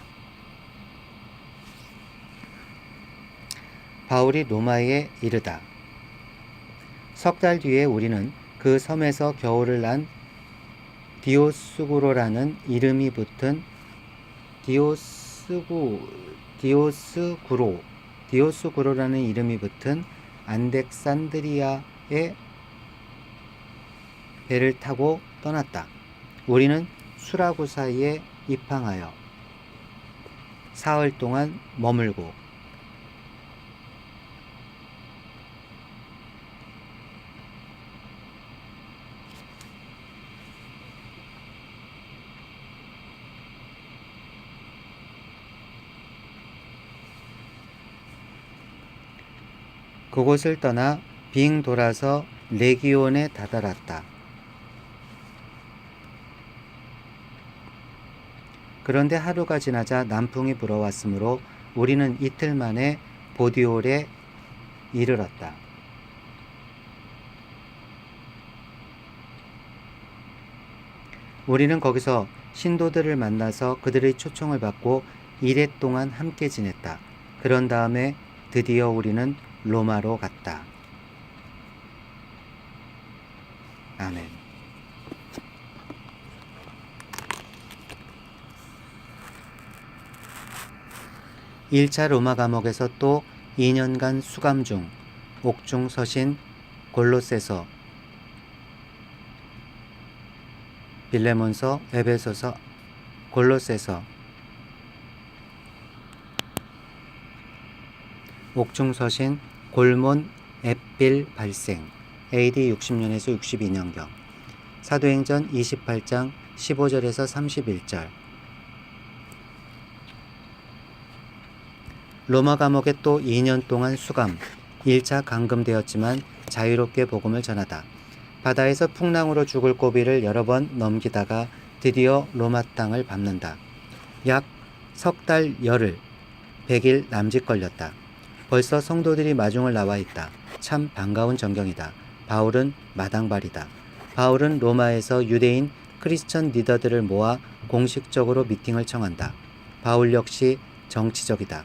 A: 바울이 로마에 이르다. 석 달 뒤에 우리는 그 섬에서 겨울을 난 디오스구로라는 이름이 붙은 디오스구로라는 이름이 붙은 안덱산드리아의 배를 타고 떠났다. 우리는 수라구사에 입항하여 사흘 동안 머물고 그곳을 떠나 빙 돌아서 레기온에 다다랐다. 그런데 하루가 지나자 남풍이 불어왔으므로 우리는 이틀 만에 보디올에 이르렀다. 우리는 거기서 신도들을 만나서 그들의 초청을 받고 이래 동안 함께 지냈다. 그런 다음에 드디어 우리는 로마로 갔다. 아멘. 1차 로마 감옥에서 또 2년간 수감 중 옥중 서신 골로새서, 빌레몬서, 에베소서, 골로새서, 옥중 서신, 골몬 앱빌 발생 AD 60년에서 62년경 사도행전 28장 15절에서 31절 로마 감옥에 또 2년 동안 수감 1차 감금되었지만 자유롭게 복음을 전하다. 바다에서 풍랑으로 죽을 고비를 여러 번 넘기다가 드디어 로마 땅을 밟는다. 약 석 달 열흘 100일 남짓 걸렸다. 벌써 성도들이 마중을 나와 있다. 참 반가운 전경이다. 바울은 마당발이다. 바울은 로마에서 유대인 크리스천 리더들을 모아 공식적으로 미팅을 청한다. 바울 역시 정치적이다.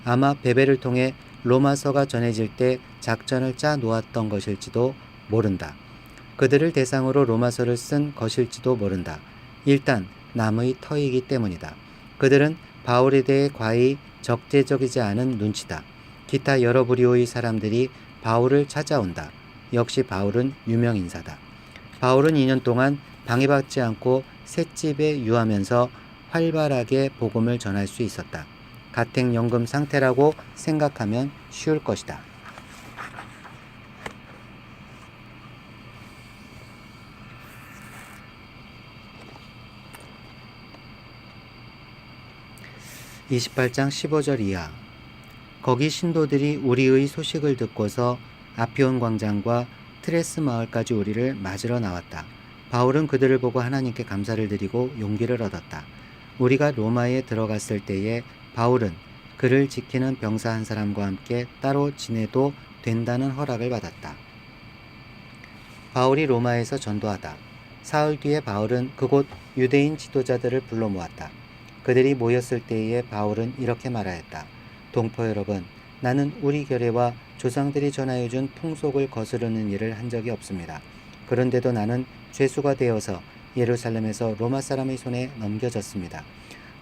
A: 아마 베베를 통해 로마서가 전해질 때 작전을 짜 놓았던 것일지도 모른다. 그들을 대상으로 로마서를 쓴 것일지도 모른다. 일단 남의 터이기 때문이다. 그들은 바울에 대해 과히 적대적이지 않은 눈치다. 기타 여러 부류의 사람들이 바울을 찾아온다. 역시 바울은 유명인사다. 바울은 2년 동안 방해받지 않고 셋집에 유하면서 활발하게 복음을 전할 수 있었다. 가택연금 상태라고 생각하면 쉬울 것이다. (28장 15절) 이하 거기 신도들이 우리의 소식을 듣고서 아피온 광장과 트레스 마을까지 우리를 맞으러 나왔다. 바울은 그들을 보고 하나님께 감사를 드리고 용기를 얻었다. 우리가 로마에 들어갔을 때에 바울은 그를 지키는 병사 한 사람과 함께 따로 지내도 된다는 허락을 받았다. 바울이 로마에서 전도하다. 사흘 뒤에 바울은 그곳 유대인 지도자들을 불러 모았다. 그들이 모였을 때에 바울은 이렇게 말하였다. 동포 여러분, 나는 우리 결례와 조상들이 전하여준 풍속을 거스르는 일을 한 적이 없습니다. 그런데도 나는 죄수가 되어서 예루살렘에서 로마 사람의 손에 넘겨졌습니다.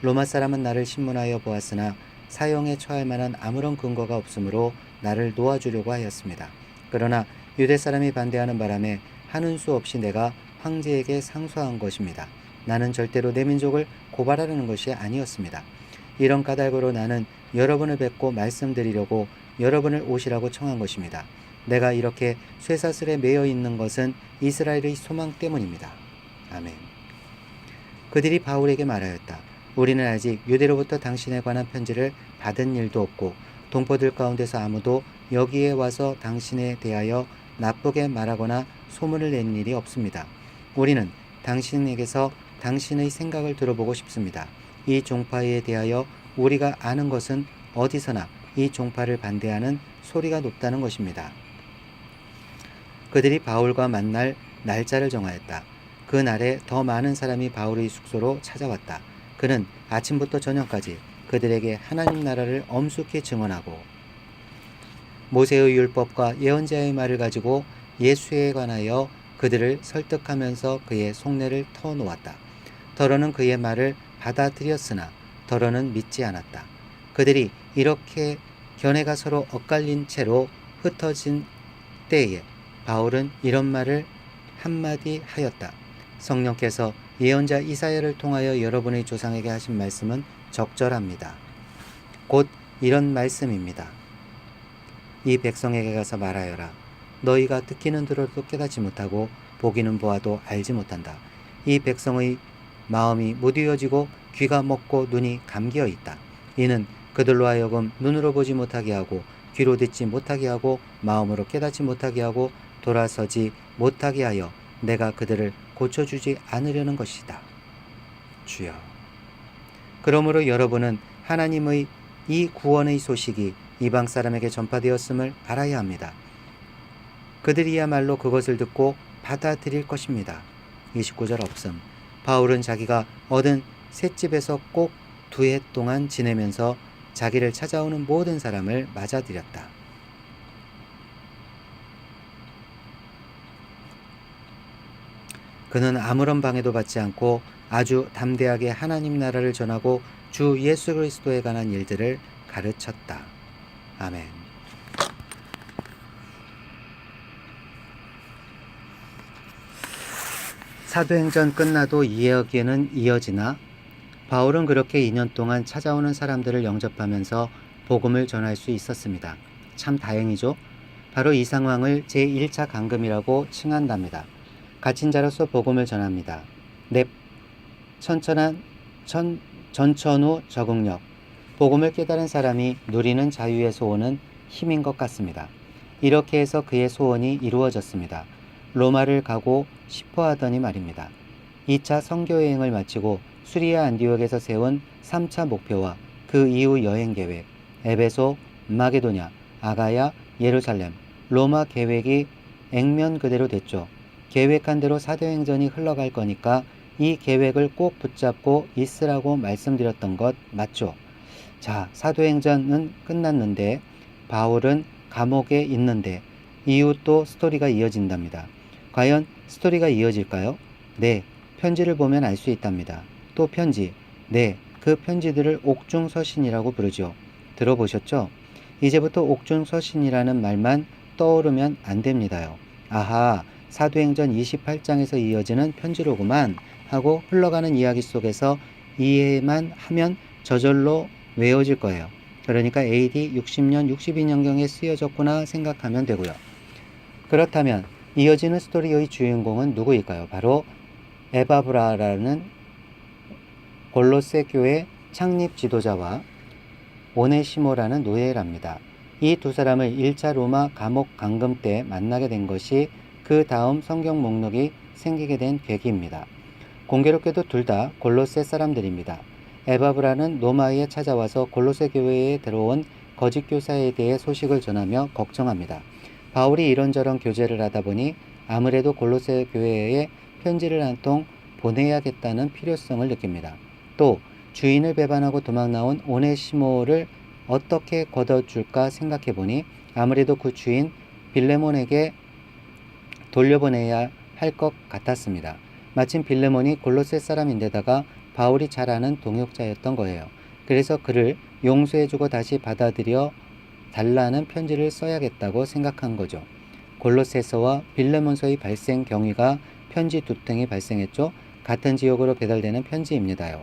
A: 로마 사람은 나를 신문하여 보았으나 사형에 처할 만한 아무런 근거가 없으므로 나를 놓아주려고 하였습니다. 그러나 유대 사람이 반대하는 바람에 하는 수 없이 내가 황제에게 상소한 것입니다. 나는 절대로 내 민족을 고발하려는 것이 아니었습니다. 이런 까닭으로 나는 여러분을 뵙고 말씀드리려고 여러분을 오시라고 청한 것입니다. 내가 이렇게 쇠사슬에 매여 있는 것은 이스라엘의 소망 때문입니다. 아멘. 그들이 바울에게 말하였다. 우리는 아직 유대로부터 당신에 관한 편지를 받은 일도 없고 동포들 가운데서 아무도 여기에 와서 당신에 대하여 나쁘게 말하거나 소문을 낸 일이 없습니다. 우리는 당신에게서 당신의 생각을 들어보고 싶습니다. 이 종파에 대하여 우리가 아는 것은 어디서나 이 종파를 반대하는 소리가 높다는 것입니다. 그들이 바울과 만날 날짜를 정하였다. 그 날에 더 많은 사람이 바울의 숙소로 찾아왔다. 그는 아침부터 저녁까지 그들에게 하나님 나라를 엄숙히 증언하고 모세의 율법과 예언자의 말을 가지고 예수에 관하여 그들을 설득하면서 그의 속내를 터놓았다. 더러는 그의 말을 받아들였으나 더러는 믿지 않았다. 그들이 이렇게 견해가 서로 엇갈린 채로 흩어진 때에 바울은 이런 말을 한마디 하였다. 성령께서 예언자 이사야를 통하여 여러분의 조상에게 하신 말씀은 적절합니다. 곧 이런 말씀입니다. 이 백성에게 가서 말하여라. 너희가 듣기는 들어도 깨닫지 못하고 보기는 보아도 알지 못한다. 이 백성의 마음이 무디어지고 귀가 먹고 눈이 감기어 있다. 이는 그들로 하여금 눈으로 보지 못하게 하고 귀로 듣지 못하게 하고 마음으로 깨닫지 못하게 하고 돌아서지 못하게 하여 내가 그들을 고쳐주지 않으려는 것이다. 주여. 그러므로 여러분은 하나님의 이 구원의 소식이 이방 사람에게 전파되었음을 알아야 합니다. 그들이야말로 그것을 듣고 받아들일 것입니다. 29절 없음. 바울은 자기가 얻은 셋집에서 꼭 2해 동안 지내면서 자기를 찾아오는 모든 사람을 맞아들였다. 그는 아무런 방해도 받지 않고 아주 담대하게 하나님 나라를 전하고 주 예수 그리스도에 관한 일들을 가르쳤다. 아멘. 사도행전 끝나도 이야기는 이어지나 바울은 그렇게 2년 동안 찾아오는 사람들을 영접하면서 복음을 전할 수 있었습니다. 참 다행이죠. 바로 이 상황을 제1차 감금이라고 칭한답니다. 갇힌 자로서 복음을 전합니다. 넵, 전천후 적응력. 복음을 깨달은 사람이 누리는 자유에서 오는 힘인 것 같습니다. 이렇게 해서 그의 소원이 이루어졌습니다. 로마를 가고 싶어 하더니 말입니다. 2차 선교여행을 마치고 수리아 안디옥에서 세운 3차 목표와 그 이후 여행 계획, 에베소, 마게도냐, 아가야, 예루살렘, 로마 계획이 액면 그대로 됐죠. 계획한 대로 사도행전이 흘러갈 거니까 이 계획을 꼭 붙잡고 있으라고 말씀드렸던 것 맞죠? 자, 사도행전은 끝났는데 바울은 감옥에 있는데 이후 또 스토리가 이어진답니다. 과연 스토리가 이어질까요? 네, 편지를 보면 알 수 있답니다. 또 편지, 네, 그 편지들을 옥중서신이라고 부르죠. 들어보셨죠? 이제부터 옥중서신이라는 말만 떠오르면 안 됩니다요. 아하, 사도행전 28장에서 이어지는 편지로구만 하고 흘러가는 이야기 속에서 이해만 하면 저절로 외워질 거예요. 그러니까 AD 60년, 62년경에 쓰여졌구나 생각하면 되고요. 그렇다면 이어지는 스토리의 주인공은 누구일까요? 바로 에바브라라는 골로새 교회 창립 지도자와 오네시모라는 노예랍니다. 이 두 사람을 1차 로마 감옥 감금 때 만나게 된 것이 그 다음 성경 목록이 생기게 된 계기입니다. 공교롭게도 둘 다 골로새 사람들입니다. 에바브라는 로마에 찾아와서 골로새 교회에 들어온 거짓 교사에 대해 소식을 전하며 걱정합니다. 바울이 이런저런 교제를 하다 보니 아무래도 골로새 교회에 편지를 한 통 보내야겠다는 필요성을 느낍니다. 또 주인을 배반하고 도망 나온 오네시모를 어떻게 걷어줄까 생각해보니 아무래도 그 주인 빌레몬에게 돌려보내야 할 것 같았습니다. 마침 빌레몬이 골로새 사람인데다가 바울이 잘 아는 동역자였던 거예요. 그래서 그를 용서해주고 다시 받아들여 달라는 편지를 써야겠다고 생각한 거죠. 골로새서와 빌레몬서의 발생 경위가 편지 두 통이 발생했죠. 같은 지역으로 배달되는 편지입니다요.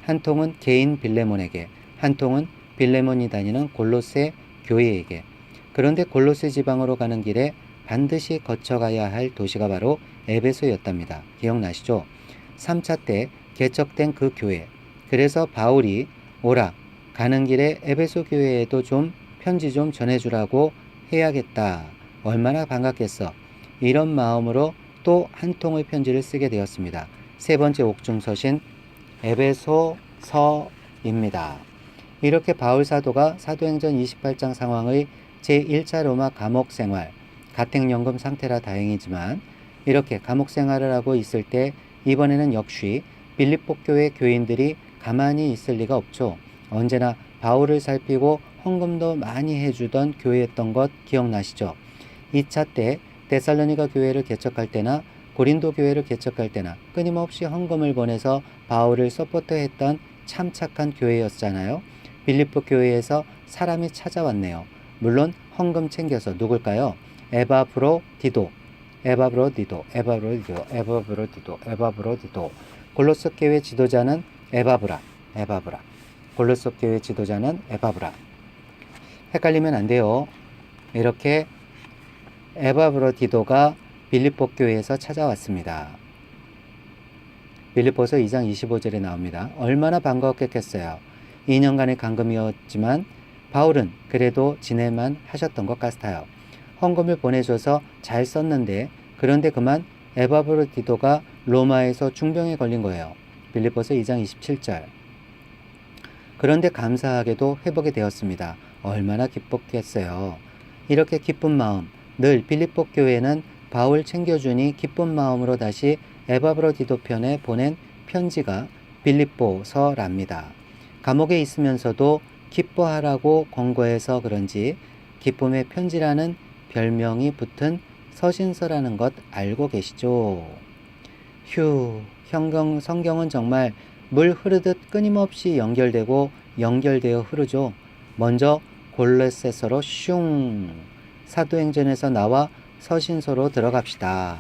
A: 한 통은 개인 빌레몬에게, 한 통은 빌레몬이 다니는 골로새 교회에게. 그런데 골로새 지방으로 가는 길에 반드시 거쳐가야 할 도시가 바로 에베소였답니다. 기억나시죠? 3차 때 개척된 그 교회. 그래서 바울이 오라, 가는 길에 에베소 교회에도 좀 편지 좀 전해주라고 해야겠다. 얼마나 반갑겠어. 이런 마음으로 또 한 통의 편지를 쓰게 되었습니다. 세 번째 옥중서신 에베소서입니다. 이렇게 바울 사도가 사도행전 28장 상황의 제1차 로마 감옥 생활, 가택연금 상태라 다행이지만 이렇게 감옥 생활을 하고 있을 때 이번에는 역시 빌립보 교회 교인들이 가만히 있을 리가 없죠. 언제나 바울을 살피고 헌금도 많이 해주던 교회였던 것 기억나시죠? 2차 때 데살로니가 교회를 개척할 때나 고린도 교회를 개척할 때나 끊임없이 헌금을 보내서 바울을 서포트했던 참 착한 교회였잖아요. 빌립보 교회에서 사람이 찾아왔네요. 물론 헌금 챙겨서. 누굴까요? 에바브로디도. 골로새 교회 지도자는 에바브라. 골로새 교회 지도자는 에바브라. 헷갈리면 안 돼요. 이렇게 에바브로디도가 빌립보 교회에서 찾아왔습니다. 빌립보서 2장 25절에 나옵니다. 얼마나 반가웠겠어요. 2년간의 감금이었지만 바울은 그래도 지낼만 하셨던 것 같아요. 헌금을 보내줘서 잘 썼는데 그런데 그만 에바브로디도가 로마에서 중병에 걸린 거예요. 빌립보서 2장 27절. 그런데 감사하게도 회복이 되었습니다. 얼마나 기뻤겠어요. 이렇게 기쁜 마음, 늘 빌립보 교회는 바울 챙겨주니 기쁜 마음으로 다시 에바브로디도 편에 보낸 편지가 빌립보서랍니다. 감옥에 있으면서도 기뻐하라고 권고해서 그런지 기쁨의 편지라는 별명이 붙은 서신서라는 것 알고 계시죠? 휴, 성경은 정말 물 흐르듯 끊임없이 연결되어 흐르죠. 먼저 골로새서로 슝, 사도행전에서 나와 서신서로 들어갑시다.